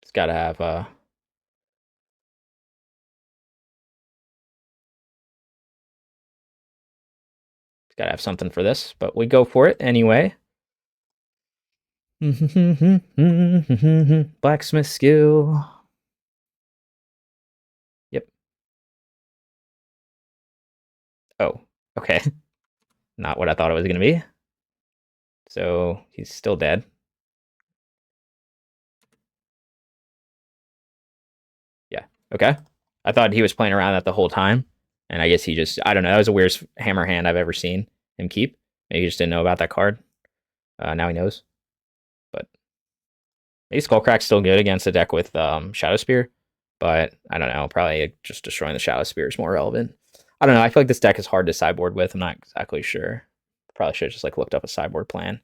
It's got to have it's got to have something for this, but we go for it anyway. Blacksmith skill. Yep. Oh, okay. Not what I thought it was going to be. So he's still dead. Yeah, okay. I thought he was playing around that the whole time. And I guess he just, I don't know, that was the weirdest hammer hand I've ever seen him keep. Maybe he just didn't know about that card. Now he knows. But maybe Skullcrack's still good against a deck with Shadow Spear. But I don't know, probably just destroying the Shadow Spear is more relevant. I don't know, I feel like this deck is hard to sideboard with. I'm not exactly sure. Probably should have just like looked up a sideboard plan.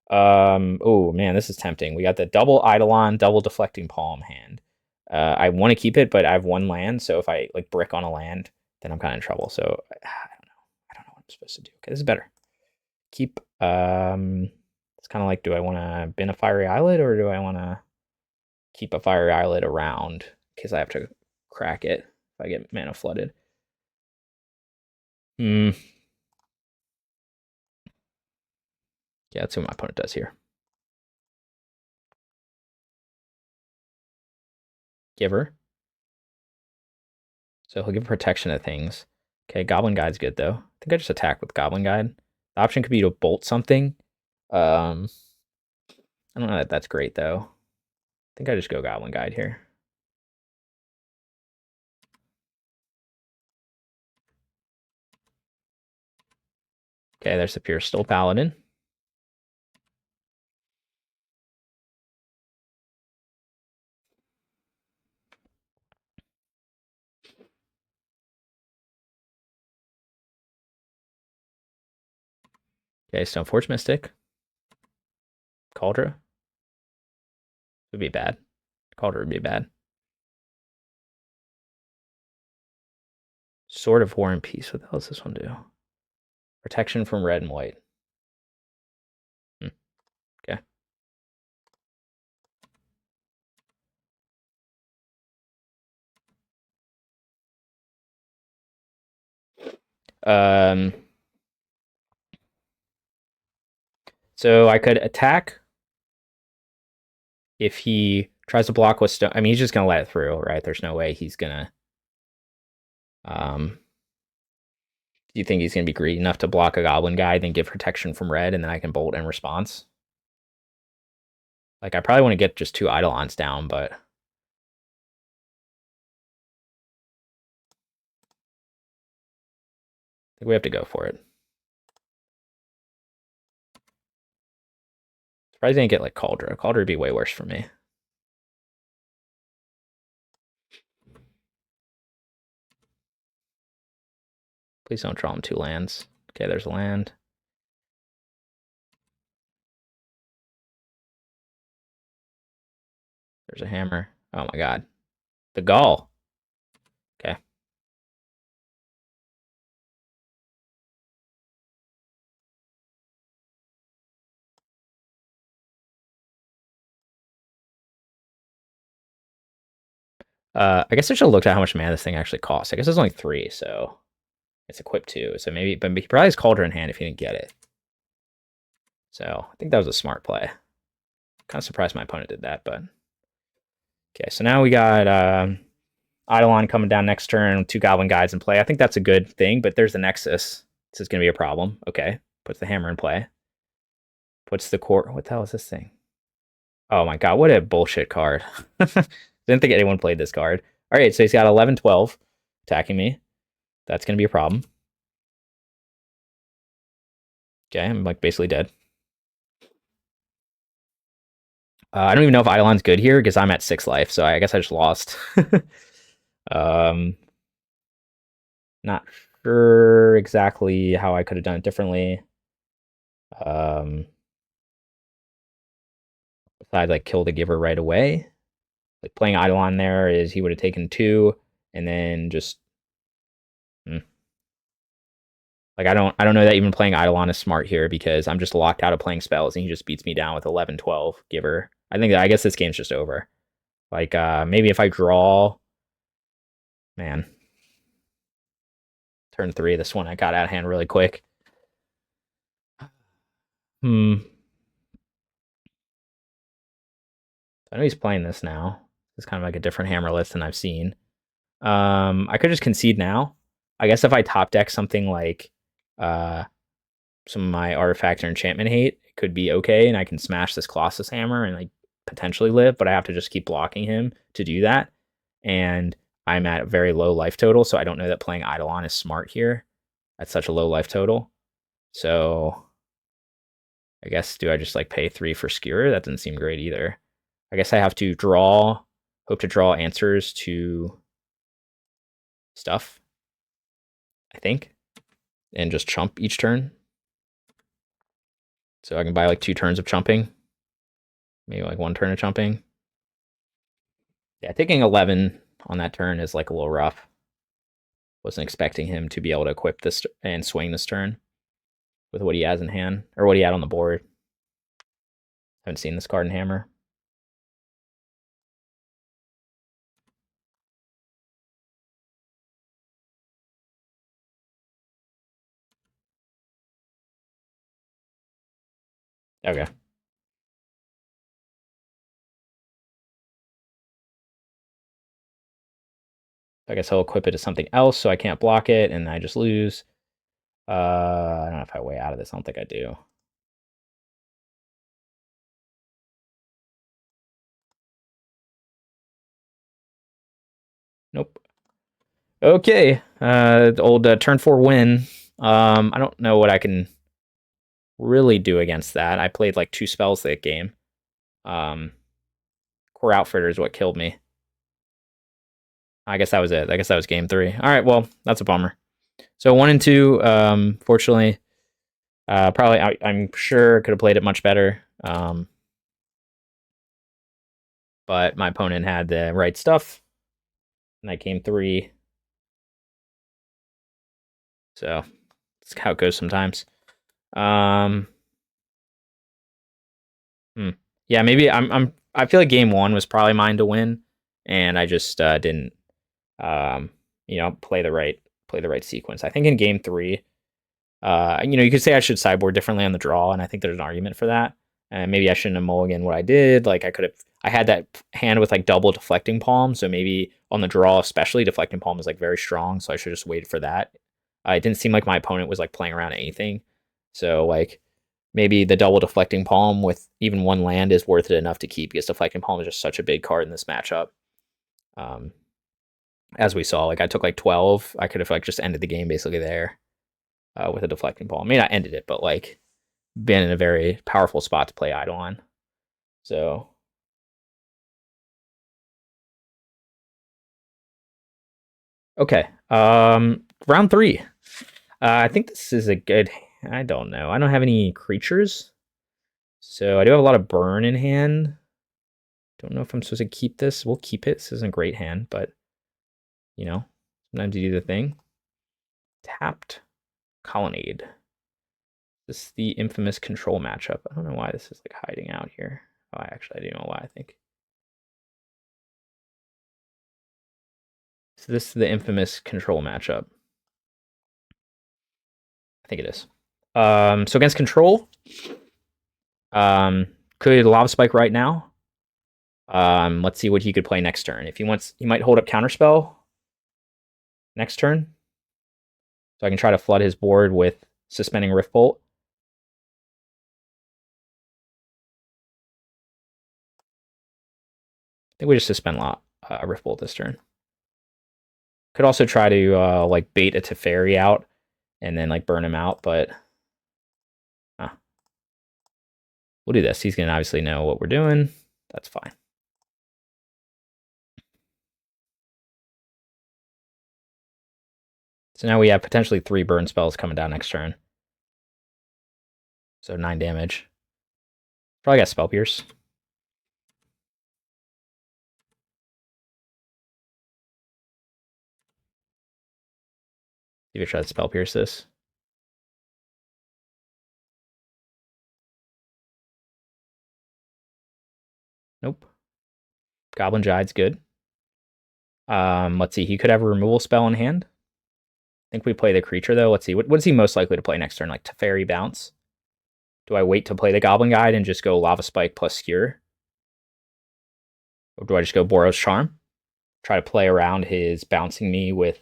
Oh man, this is tempting. We got the double Eidolon, double Deflecting Palm hand. I want to keep it, but I have one land, so if I like brick on a land, then I'm kind of in trouble. So I don't know. I don't know what I'm supposed to do. Okay, this is better. Keep. It's kind of like, do I want to bin a Fiery Islet or do I want to keep a Fiery Islet around because I have to crack it if I get mana flooded? Yeah, that's what my opponent does here. Giver. So he'll give protection to things. Okay, Goblin Guide's good though. I think I just attack with Goblin Guide. The option could be to bolt something. I don't know that that's great though. I think I just go Goblin Guide here. Okay, there's the Pure Still Paladin. Okay, Stoneforge Mystic. Cauldra. Would be bad. Cauldra would be bad. Sword of War and Peace. What the hell does this one do? Protection from red and white. Okay. So I could attack if he tries to block with stone. I mean, he's just gonna let it through, right? There's no way he's gonna. Do you think he's gonna be greedy enough to block a Goblin Guy, then give protection from red, and then I can bolt in response? Like, I probably want to get just 2 Eidolons down, but think we have to go for it. Surprised I didn't get like Cauldron. Cauldron would be way worse for me. Please don't draw him 2 lands. Okay, there's a land. There's a hammer. Oh my god. The Gall. Okay. I guess I should have looked at how much mana this thing actually costs. I guess it's only 3, so it's equipped 2. So maybe, but he probably has Cauldron in hand if he didn't get it. So I think that was a smart play. Kind of surprised my opponent did that, but okay. So now we got Eidolon coming down next turn, 2 Goblin Guides in play. I think that's a good thing, but there's the Nexus. This is going to be a problem. Okay, puts the hammer in play. Puts the core. What the hell is this thing? Oh my god, what a bullshit card. Didn't think anyone played this card. All right, so he's got 11, 12 attacking me. That's going to be a problem. Okay, I'm like basically dead. I don't even know if Eidolon's good here because I'm at 6 life, so I guess I just lost. Not sure exactly how I could have done it differently. Besides, like, kill the giver right away. Like, playing Eidolon there is he would have taken 2, and then just... Like, I don't know that even playing Eidolon is smart here because I'm just locked out of playing spells, and he just beats me down with 11, 12 giver. I guess this game's just over. Like, maybe if I draw... Man. Turn 3, this one I got out of hand really quick. I know he's playing this now. It's kind of like a different hammer list than I've seen. I could just concede now. I guess if I top deck something like some of my artifact or enchantment hate, it could be okay, and I can smash this Colossus Hammer and like potentially live, but I have to just keep blocking him to do that. And I'm at a very low life total, so I don't know that playing Eidolon is smart here at such a low life total. So I guess, do I just like pay 3 for Skewer? That doesn't seem great either. I guess I have to hope to draw answers to stuff, I think, and just chump each turn. So I can buy like 2 turns of chumping, maybe like 1 turn of chumping. Yeah, taking 11 on that turn is like a little rough. Wasn't expecting him to be able to equip this and swing this turn with what he has in hand, or what he had on the board. Haven't seen this card in Hammer. Okay. I guess he'll equip it to something else so I can't block it and I just lose. I don't know if I way out of this. I don't think I do. Nope. Okay. Old turn 4 win. I don't know what I can really do against that. I played like 2 spells that game. Core Outfitter is what killed me. I guess that was it. I guess that was game 3. All right, well, that's a bummer. So 1 and 2, fortunately, probably I'm sure could have played it much better. But my opponent had the right stuff. And I came 3. So that's how it goes sometimes. Yeah, maybe I feel like game 1 was probably mine to win, and I just didn't play the right sequence. I think in game 3, you could say I should sideboard differently on the draw, and I think there's an argument for that. And maybe I shouldn't have mulliganed what I did. Like I had that hand with like double Deflecting Palm, so maybe on the draw especially, Deflecting Palm is like very strong, so I should just wait for that. It didn't seem like my opponent was like playing around anything, so like maybe the double Deflecting Palm with even 1 land is worth it enough to keep, because Deflecting Palm is just such a big card in this matchup. As we saw, like I took like 12, I could have like just ended the game basically there. with a Deflecting Palm. May not ended it, but like been in a very powerful spot to play Eidolon. So okay, round 3. I think this is a good. I don't know. I don't have any creatures, so I do have a lot of burn in hand. Don't know if I'm supposed to keep this. We'll keep it. This isn't a great hand, but you know, sometimes you do the thing. Tapped Colonnade. This is the infamous control matchup. I don't know why this is like hiding out here. Oh, I do know why, I think. So this is the infamous control matchup. I think it is. So against control, could Lava Spike right now. Let's see what he could play next turn. If he wants, he might hold up Counterspell next turn. So I can try to flood his board with Suspending Riftbolt. I think we just suspend Riftbolt this turn. Could also try to like bait a Teferi out and then like burn him out, but we'll do this. He's gonna obviously know what we're doing. That's fine. So now we have potentially 3 burn spells coming down next turn. So 9 damage. Probably got Spell Pierce. If you try to Spell Pierce this. Nope. Goblin Gide's good. Let's see. He could have a removal spell in hand. I think we play the creature, though. Let's see. What is he most likely to play next turn? Like Teferi Bounce? Do I wait to play the Goblin Guide and just go Lava Spike plus Skewer? Or do I just go Boros Charm? Try to play around his bouncing me with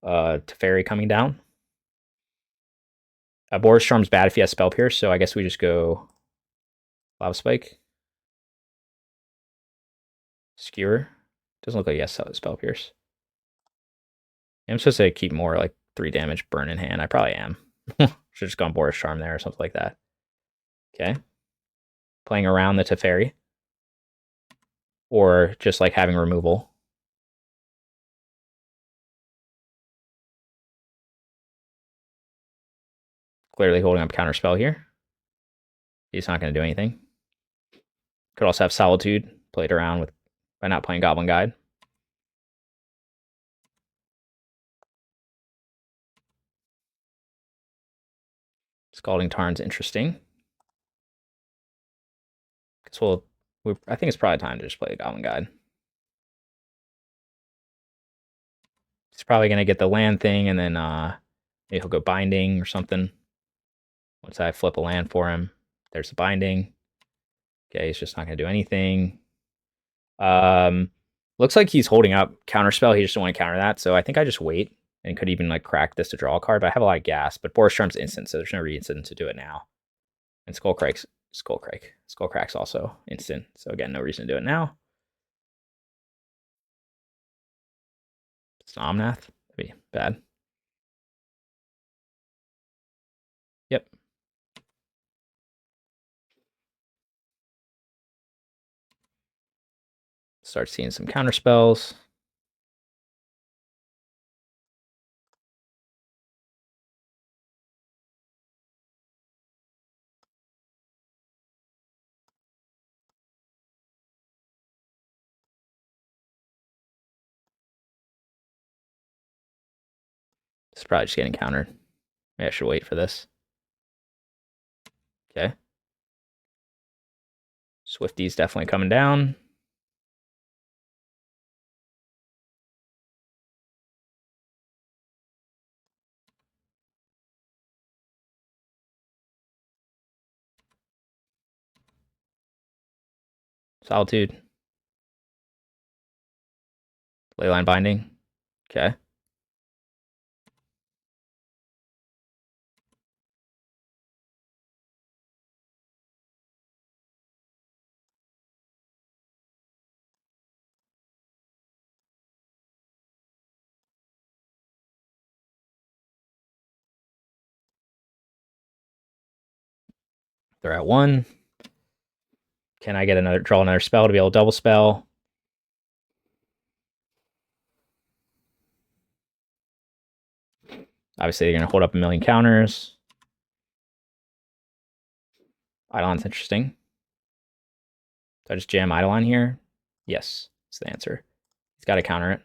Teferi coming down? Boros Charm's bad if he has Spell Pierce, so I guess we just go Lava Spike. Skewer. Doesn't look like he has Spell Pierce. I'm supposed to keep more like 3 damage burn in hand. I probably am. Should just gone Boros Charm there or something like that. Okay. Playing around the Teferi. Or just like having removal. Clearly holding up Counterspell here. He's not going to do anything. Could also have Solitude played around with by not playing Goblin Guide. Scalding Tarn's interesting. Guess I think it's probably time to just play the Goblin Guide. He's probably going to get the land thing, and then maybe he'll go Binding or something. Once I flip a land for him, there's the Binding. Okay, he's just not going to do anything. Looks like he's holding up Counterspell. He just don't want to counter that, so I think I just wait and could even like crack this to draw a card. But I have a lot of gas. But Boros Charm's instant, so there's no reason to do it now. And Skullcrack's also instant, so again, no reason to do it now. Somnath, that'd be bad. Yep. Start seeing some counter spells. It's probably just getting countered. Maybe I should wait for this. Okay. Swifty's definitely coming down. Solitude. Leyline Binding. Okay. They're at 1. Can I get draw another spell to be able to double spell? Obviously, they're going to hold up a million counters. Eidolon's interesting. Do I just jam Eidolon here? Yes, that's the answer. He's got to counter it.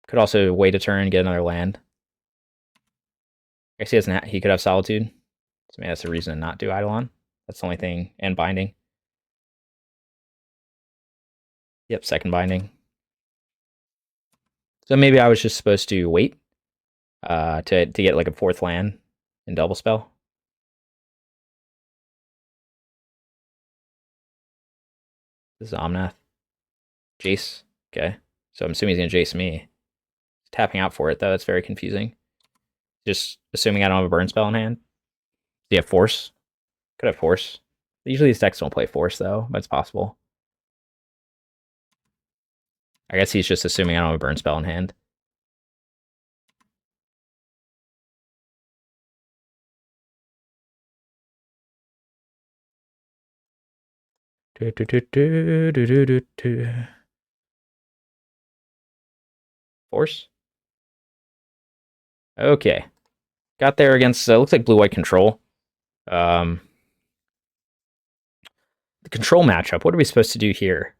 Could also wait a turn, get another land. I guess he doesn't. He could have Solitude. So maybe that's a reason to not do Eidolon. That's the only thing. And Binding. Yep, second Binding. So maybe I was just supposed to wait to get like a 4th land in double spell. This is Omnath. Jace. Okay. So I'm assuming he's going to Jace me. He's tapping out for it, though. That's very confusing. Just assuming I don't have a burn spell in hand. Do you have Force? Could have Force. Usually these decks don't play Force, though, but it's possible. I guess he's just assuming I don't have a burn spell in hand. Force? Okay. Got there against, looks like blue-white control. The control matchup, what are we supposed to do here?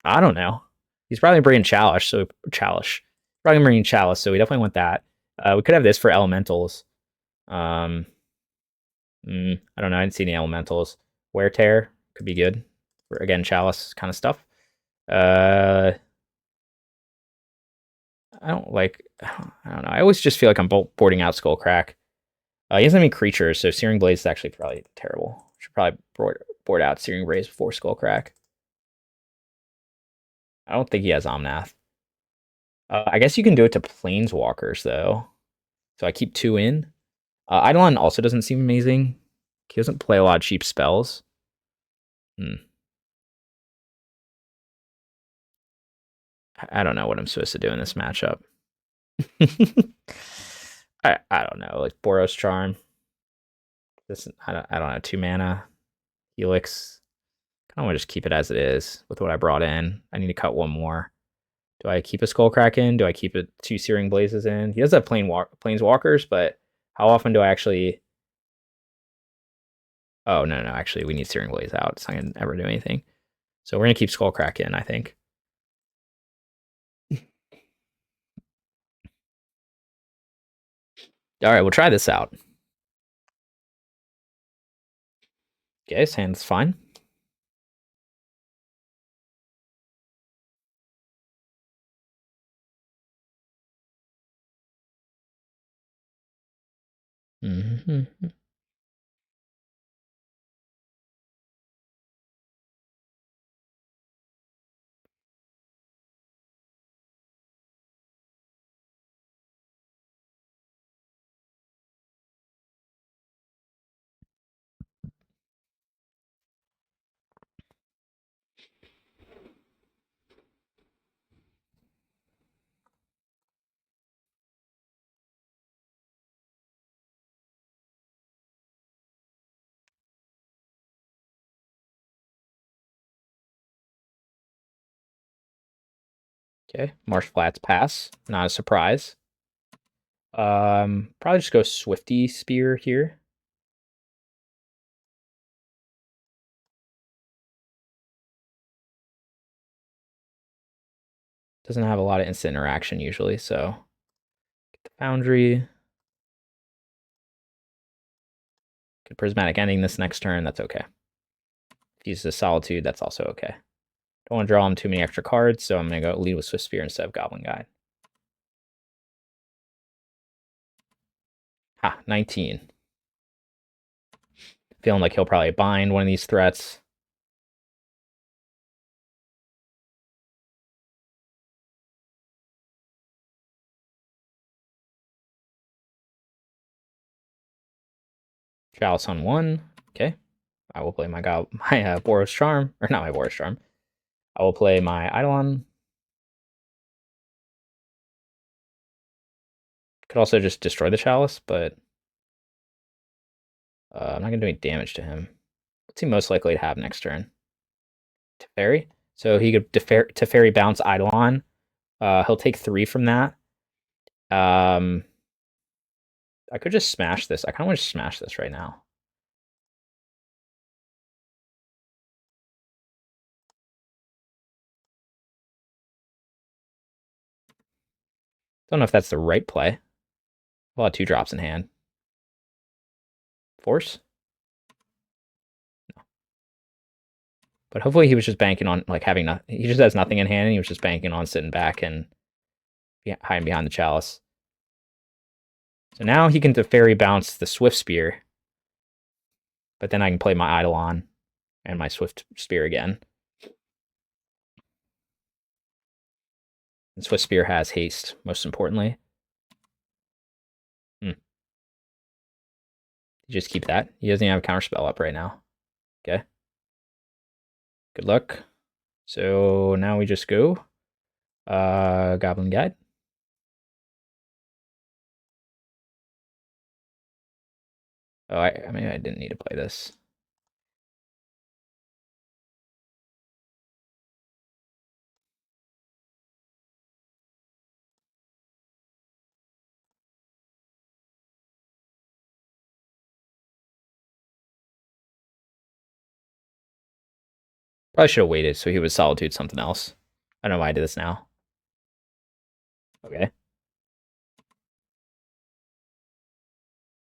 I don't know. He's probably bringing Chalice, so probably bringing Chalice, so we definitely want that. We could have this for elementals. I don't know. I didn't see any elementals. Wear Tear could be good for, again, Chalice kind of stuff. I don't know. I always just feel like I'm boarding out Skullcrack. He doesn't have any creatures, so Searing Blaze is actually probably terrible. Should probably board out Searing Blaze before Skullcrack. I don't think he has Omnath. I guess you can do it to Planeswalkers, though. So I keep 2 in. Eidolon also doesn't seem amazing. He doesn't play a lot of cheap spells. I don't know what I'm supposed to do in this matchup. I don't know, like Boros Charm. I don't know, 2 mana. Helix. I want to just keep it as it is with what I brought in. I need to cut 1 more. Do I keep a Skullcrack in? Do I keep 2 Searing Blazes in? He does have Planeswalkers, but how often do I actually... Oh, no, actually, we need Searing Blaze out. It's not going to ever do anything. So we're going to keep Skullcrack in, I think. All right, we'll try this out. Okay, his hand's fine. Okay, Marsh Flats pass. Not a surprise. Probably just go Swiftspear here. Doesn't have a lot of instant interaction usually, so get the Foundry. Good Prismatic Ending this next turn, that's okay. If he uses a Solitude, that's also okay. Don't want to draw him too many extra cards, so I'm going to go lead with Swiftspear instead of Goblin Guide. Ha, 19. Feeling like he'll probably bind one of these threats. Chalice on 1. Okay. I will play my Boros Charm. Or not my Boros Charm. I will play my Eidolon. Could also just destroy the Chalice, but I'm not going to do any damage to him. What's he most likely to have next turn? Teferi? So he could Teferi bounce Eidolon. He'll take 3 from that. I could just smash this. I kind of want to smash this right now. Don't know if that's the right play. A lot of 2-drops in hand. Force? No. But hopefully he was just banking on like having nothing. He just has nothing in hand, and he was just banking on sitting back and hiding behind the chalice. So now he can Teferi bounce the Swiftspear. But then I can play my Eidolon and my Swiftspear again. And Swiftspear has haste, most importantly. You just keep that. He doesn't even have a counterspell up right now. Okay. Good luck. So now we just go. Goblin Guide. Oh, I mean, I didn't need to play this. Probably should have waited so he would Solitude something else. I don't know why I did this now. Okay.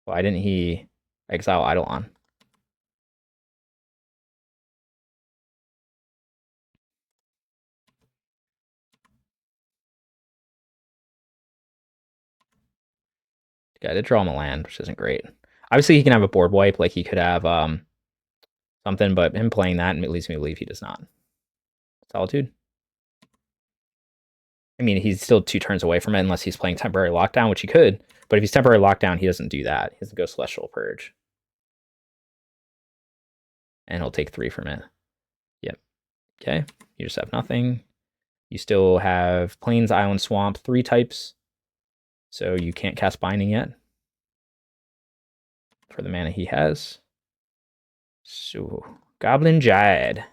Why didn't he exile Eidolon? Okay, I did draw him a land, which isn't great. Obviously, he can have a board wipe, like he could have something, but him playing that leads me to believe he does not. Solitude. I mean, he's still 2 turns away from it unless he's playing Temporary Lockdown, which he could. But if he's Temporary Lockdown, he doesn't do that. He doesn't go Celestial Purge. And he'll take 3 from it. Yep. Okay. You just have nothing. You still have Plains, Island, Swamp, 3 types. So you can't cast Binding yet. For the mana he has. So, Goblin Jade.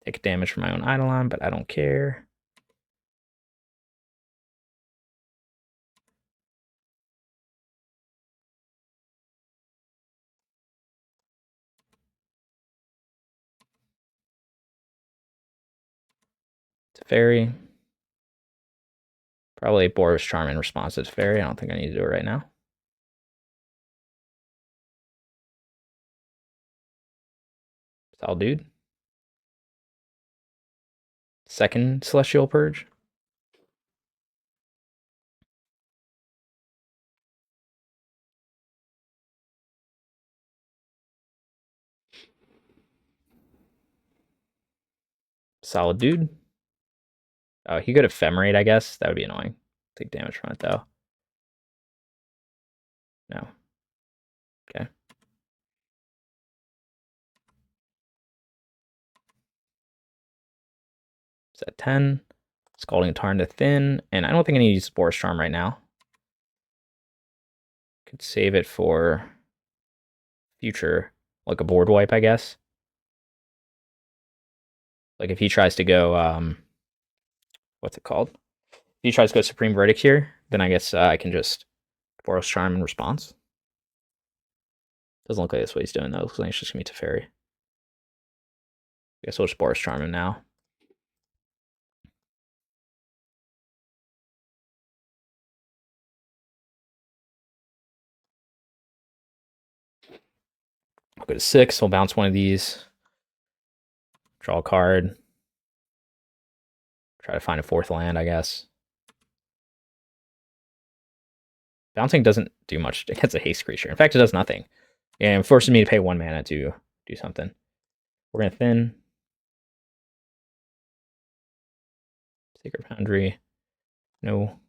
Take damage from my own Eidolon, but I don't care. Teferi. Probably Boros Charm in response to Teferi. I don't think I need to do it right now. Solid dude. Second Celestial Purge. Solid dude. Oh, he could Ephemerate, I guess. That would be annoying. Take damage from it, though. No. Okay. It's at 10. Scalding Tarn to Thin. And I don't think I need to use Boros Charm right now. Could save it for future, like a board wipe, I guess. Like if he tries to go, what's it called? If he tries to go Supreme Verdict here, then I guess I can just Boros Charm in response. Doesn't look like that's what he's doing, though. Looks like it's just going to be Teferi. I guess we'll just Boros Charm him now. I'll go to 6. We'll bounce one of these. Draw a card. Try to find a 4th land, I guess. Bouncing doesn't do much against a haste creature. In fact, it does nothing. And it forces me to pay 1 mana to do something. We're going to Thin. Sacred Foundry. No.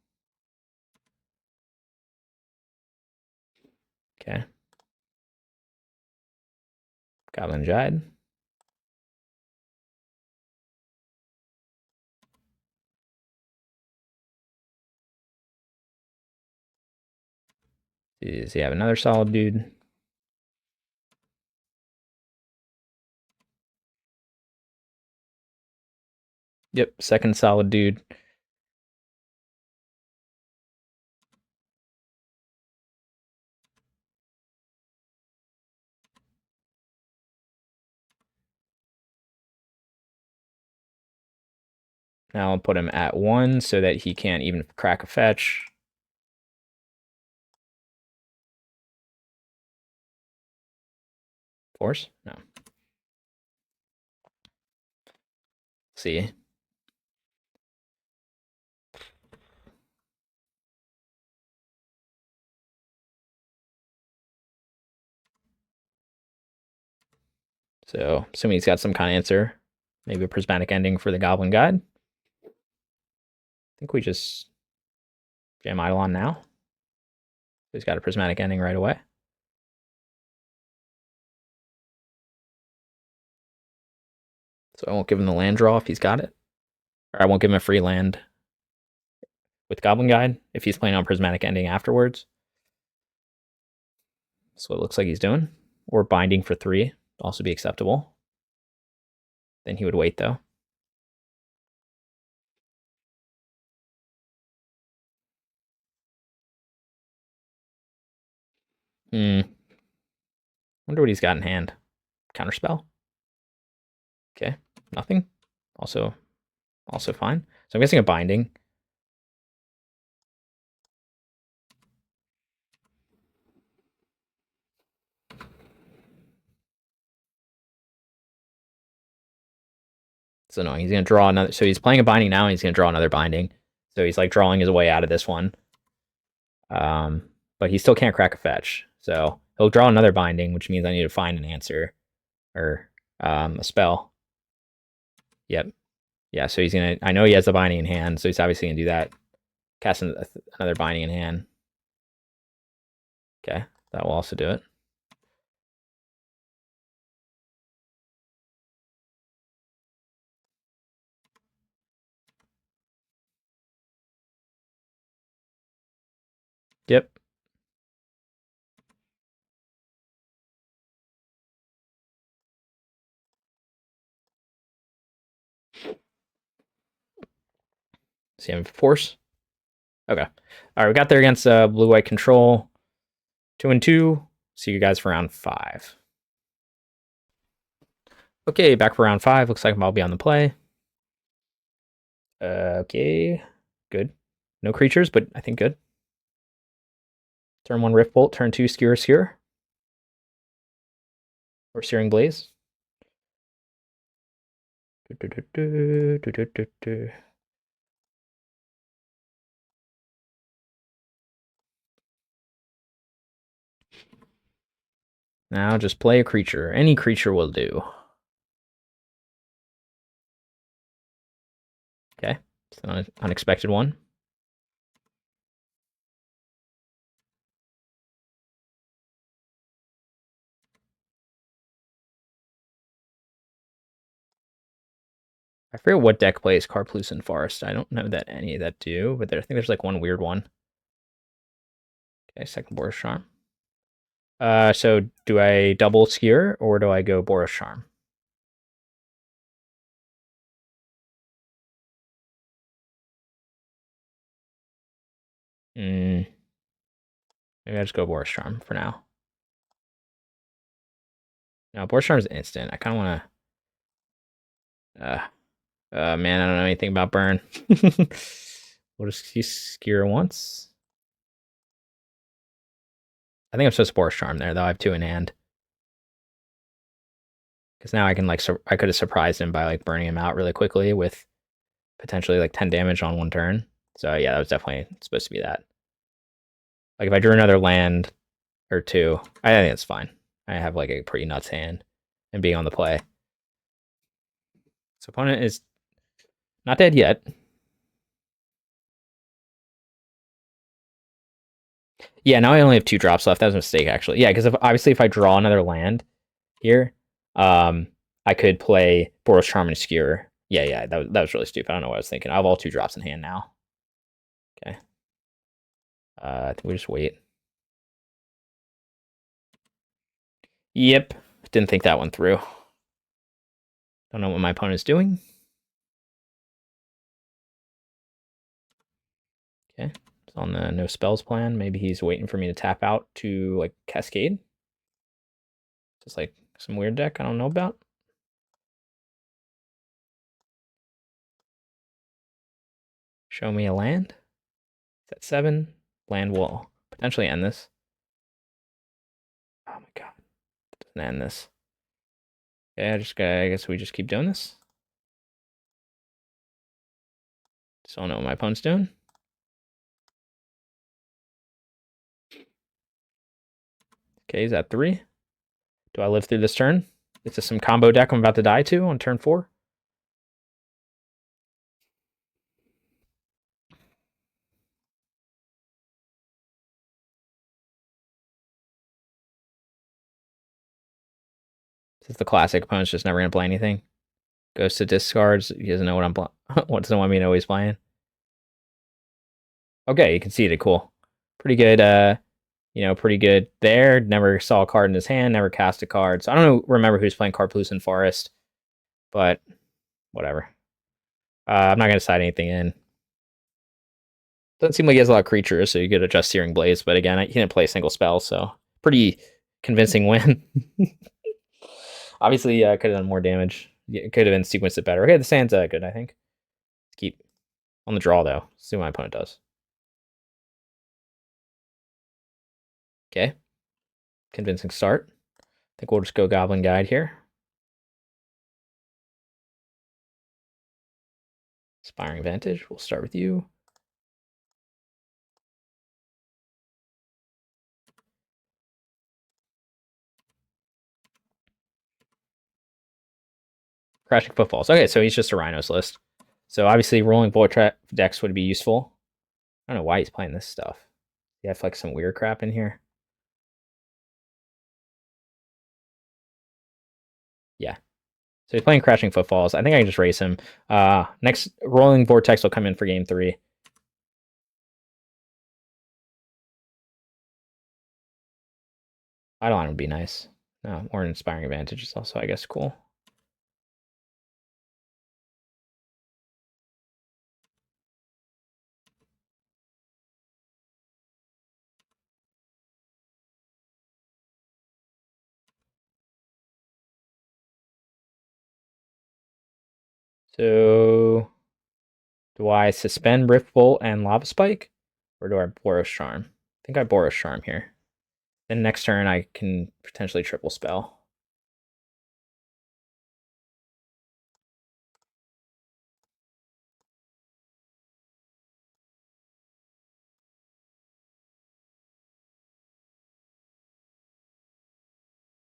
Okay. Goblin Jade. Does he have another solid dude? Yep, second solid dude. Now I'll put him at 1 so that he can't even crack a fetch. Force? No. See. So, assuming he's got some kind of answer. Maybe a prismatic ending for the Goblin Guide. I think we just jam Eidolon now. He's got a prismatic ending right away. So I won't give him the land draw if he's got it. Or I won't give him a free land with Goblin Guide if he's playing on prismatic ending afterwards. That's what it looks like he's doing. Or binding for 3, also be acceptable. Then he would wait though. Wonder what he's got in hand. Counterspell. Okay, nothing. Also fine. So I'm guessing a binding. It's annoying. He's gonna draw another. So he's playing a binding now, and he's gonna draw another binding. So he's like drawing his way out of this one. But he still can't crack a fetch. So he'll draw another binding, which means I need to find an answer or a spell. Yep. Yeah, so he's gonna. I know he has a binding in hand, so he's obviously gonna do that. Cast another binding in hand. Okay, that will also do it. Yep. See him force. Okay. All right, we got there against blue-white control. 2-2. See you guys for round 5. Okay, back for round 5. Looks like I'll be on the play. Okay, good. No creatures, but I think good. Turn 1 Rift Bolt, turn 2 Skewer. Or Searing Blaze. Now just play a creature. Any creature will do. Okay, it's an unexpected one. I forget what deck plays Karplusan Forest. I don't know that any that do, but I think there's like one weird one. Okay, second Boros Charm. So do I double Skewer or do I go Boros Charm? Maybe I just go Boros Charm for now. No, Boros Charm is instant. I kind of want to. Man, I don't know anything about burn. We'll just Skewer once. I think I'm supposed to Boros Charm there, though. I have 2 in hand. Because now I can, like, I could have surprised him by, like, burning him out really quickly with potentially, like, 10 damage on 1 turn. So, yeah, that was definitely supposed to be that. Like, if I drew another land or 2, I think it's fine. I have, like, a pretty nuts hand and being on the play. So, opponent is not dead yet. Yeah, now I only have 2 drops left. That was a mistake, actually. Yeah, because obviously if I draw another land here, I could play Boros Charm and Skewer. Yeah, that was really stupid. I don't know what I was thinking. I have all 2 drops in hand now. Okay. I think we just wait. Yep. Didn't think that one through. Don't know what my opponent's doing. Okay. It's on the no spells plan. Maybe he's waiting for me to tap out to like Cascade. Just like some weird deck I don't know about. Show me a land. It's at 7. Land will potentially end this. Oh my god. It doesn't end this. Yeah, I guess we just keep doing this. Just don't know what my opponent's doing. Okay, he's at 3. Do I live through this turn? Is this some combo deck I'm about to die to on turn 4? This is the classic. Opponent's just never gonna play anything. Goes to discards. He doesn't know what I'm playing. Doesn't want me to know he's playing. Okay, you can see it. Cool. Pretty good. Pretty good there. Never saw a card in his hand. Never cast a card. So I don't remember who's playing Carplucent Forest, but whatever. I'm not gonna side anything in. Doesn't seem like he has a lot of creatures, so you could adjust Searing Blaze. But again, he didn't play a single spell, so pretty convincing win. Obviously, could have done more damage. Could have been sequenced it better. Okay, the sand's good, I think. Let's keep on the draw, though. See what my opponent does. Okay. Convincing start. I think we'll just go Goblin Guide here. Inspiring Vantage. We'll start with you. Crashing Footfalls. Okay, so he's just a Rhinos list. So obviously Roiling Vortex would be useful. I don't know why he's playing this stuff. You have like some weird crap in here. Yeah. So he's playing Crashing Footfalls. I think I can just race him. Next, Roiling Vortex will come in for game 3. Eidolon would be nice. Or an Inspiring Advantage is also, I guess, cool. So, do I suspend Rift Bolt and Lava Spike? Or do I Boros Charm? I think I Boros Charm here. Then next turn I can potentially triple spell.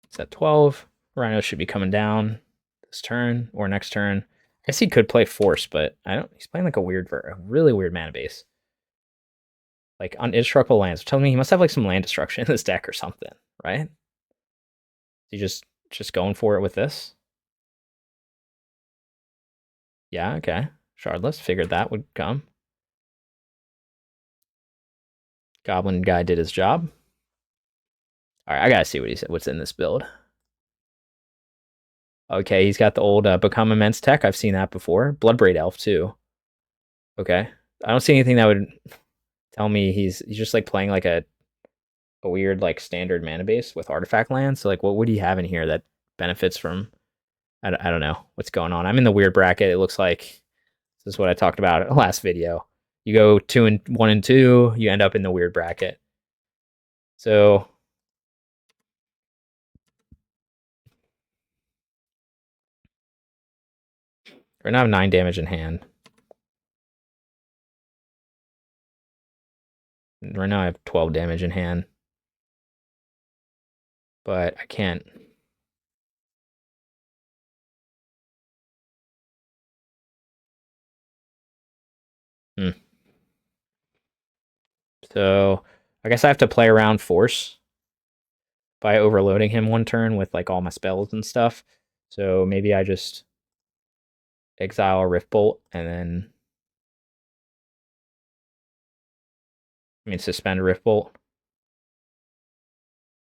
It's at 12. Rhino should be coming down this turn or next turn. I guess he could play Force, but I don't. He's playing like a really weird mana base. Like indestructible lands. Telling me he must have like some land destruction in this deck or something, right? Is he just going for it with this? Yeah, okay. Shardless, figured that would come. Goblin guy did his job. All right, I gotta see what's in this build. Okay, he's got the old Become Immense tech. I've seen that before. Bloodbraid Elf too. Okay, I don't see anything that would tell me he's just like playing like a weird like standard mana base with artifact lands. So like, what would he have in here that benefits from? I don't know what's going on. I'm in the weird bracket. It looks like this is what I talked about in the last video. You go 1 and 2, you end up in the weird bracket. So right now I have 9 damage in hand. Right now I have 12 damage in hand. But I can't. So I guess I have to play around Force by overloading him one turn with like all my spells and stuff. So maybe I just exile a Rift Bolt and then suspend a Rift Bolt.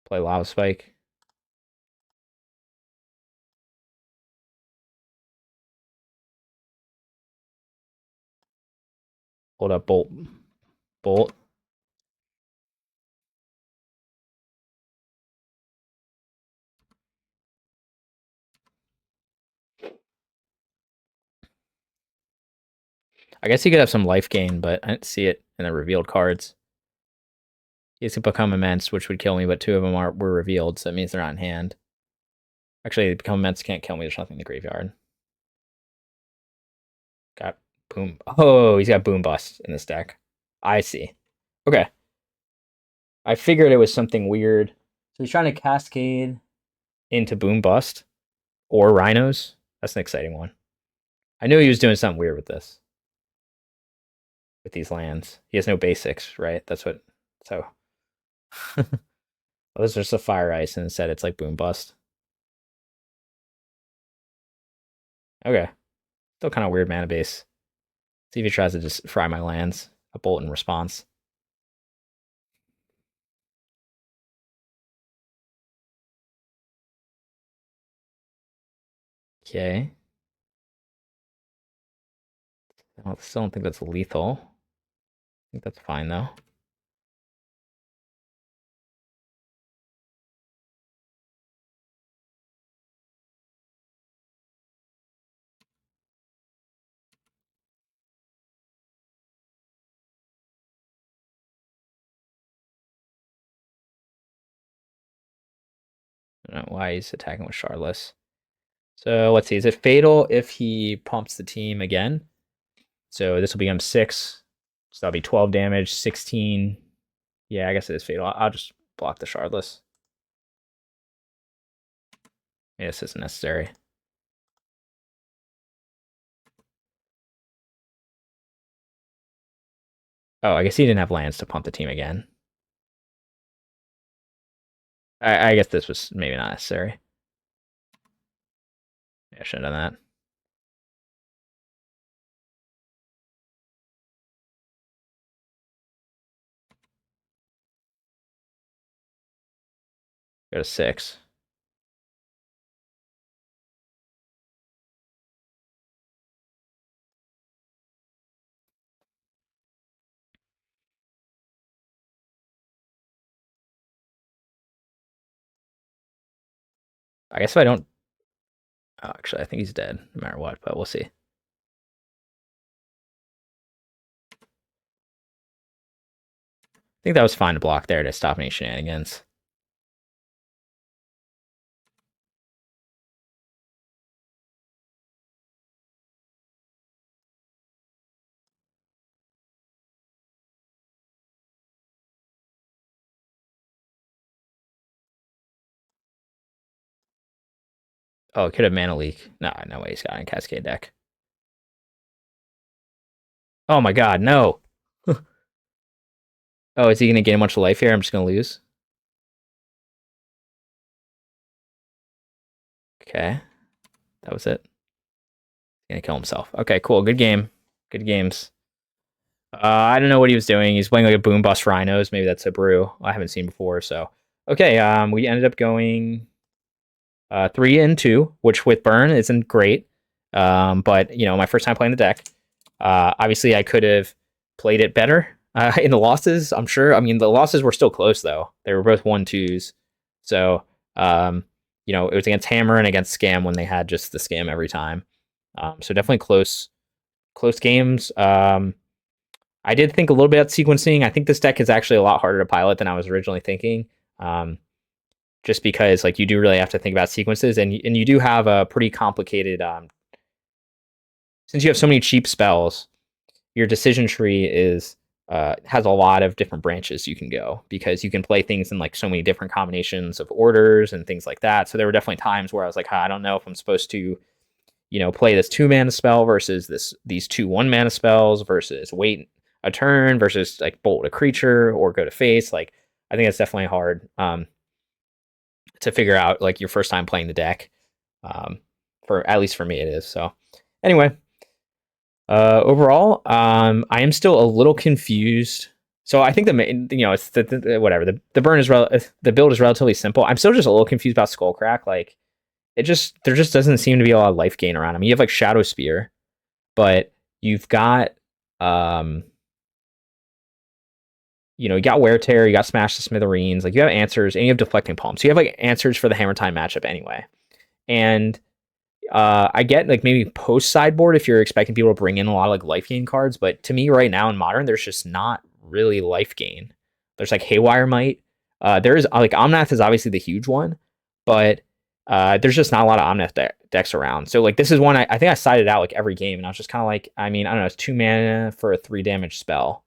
Play Lava Spike. Hold up, bolt. Bolt. I guess he could have some life gain, but I didn't see it in the revealed cards. He has become immense, which would kill me, but 2 of them were revealed, so that means they're not in hand. Actually, become immense can't kill me. There's nothing in the graveyard. Got boom. Oh, he's got boom bust in this deck. I see. Okay. I figured it was something weird. So he's trying to cascade into boom bust or Rhinos. That's an exciting one. I knew he was doing something weird with this. With these lands. He has no basics, right? That's what. So. Well, this is just a fire ice, and instead it's like boom bust. Okay. Still kind of weird mana base. See if he tries to just fry my lands. A bolt in response. Okay. I still don't think that's lethal. I think that's fine, though. I don't know why he's attacking with Shardless. So let's see. Is it fatal if he pumps the team again? So this will become 6. So that'll be 12 damage, 16. Yeah, I guess it is fatal. I'll just block the Shardless. Yeah, this isn't necessary. Oh, I guess he didn't have lands to pump the team again. I guess this was maybe not necessary. Yeah, I should have done that. Go to 6. I guess if I don't... Oh, actually, I think he's dead, no matter what, but we'll see. I think that was fine to block there to stop any shenanigans. Oh, it could have mana leak. No way he's got a Cascade deck. Oh my god, no! Oh, is he gonna gain a bunch of life here? I'm just gonna lose? Okay. That was it. He's gonna kill himself. Okay, cool. Good game. Good games. I don't know what he was doing. He's playing like a Boom Bust Rhinos. Maybe that's a brew I haven't seen before, so. Okay, we ended up going 3-2, which with burn isn't great. But you know, my first time playing the deck. Obviously I could have played it better in the losses, I'm sure. I mean, the losses were still close though. They were both 1-2s. So you know, it was against Hammer and against Scam when they had just the Scam every time. So definitely close games. I did think a little bit about sequencing. I think this deck is actually a lot harder to pilot than I was originally thinking. Just because like you do really have to think about sequences, and you do have a pretty complicated since you have so many cheap spells, your decision tree is has a lot of different branches you can go, because you can play things in like so many different combinations of orders and things like that. So there were definitely times where I was like, I don't know if I'm supposed to, you know, play this 2-mana spell versus these 2 1-mana spells versus wait a turn versus like bolt a creature or go to face. Like I think it's definitely hard to figure out like your first time playing the deck. For at least for me it is. So anyway, overall, I am still a little confused. So I think the main, you know, it's the whatever, the burn is the build is relatively simple. I'm still just a little confused about Skullcrack. Like there just doesn't seem to be a lot of life gain around him. You have like Shadow Spear, but you've got you know, you got Wear Tear, you got Smash the Smithereens, like you have answers, and you have Deflecting Palm. So you have like answers for the Hammertime matchup anyway. And I get like maybe post sideboard if you're expecting people to bring in a lot of like life gain cards, but to me right now in Modern, there's just not really life gain. There's like Haywire Might. There is like Omnath is obviously the huge one, but there's just not a lot of Omnath decks around. So like this is one I think I sided out like every game, and I was just kind of like, I mean, I don't know, it's 2 mana for a 3 damage spell.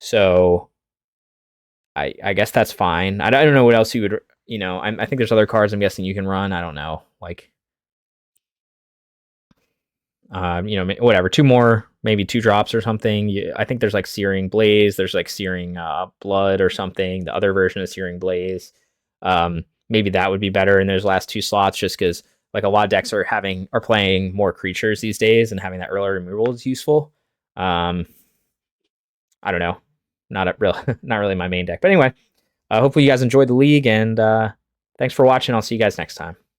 So I guess that's fine. I don't know what else you would, you know, I think there's other cards I'm guessing you can run. I don't know, like. You know, whatever, 2 more, maybe 2 drops or something. I think there's like Searing Blaze, there's like Searing Blood or something, the other version of Searing Blaze. Maybe that would be better in those last 2 slots, just because like a lot of decks are playing more creatures these days, and having that earlier removal is useful. I don't know, not really my main deck, but anyway, hopefully you guys enjoyed the league, and thanks for watching. I'll see you guys next time.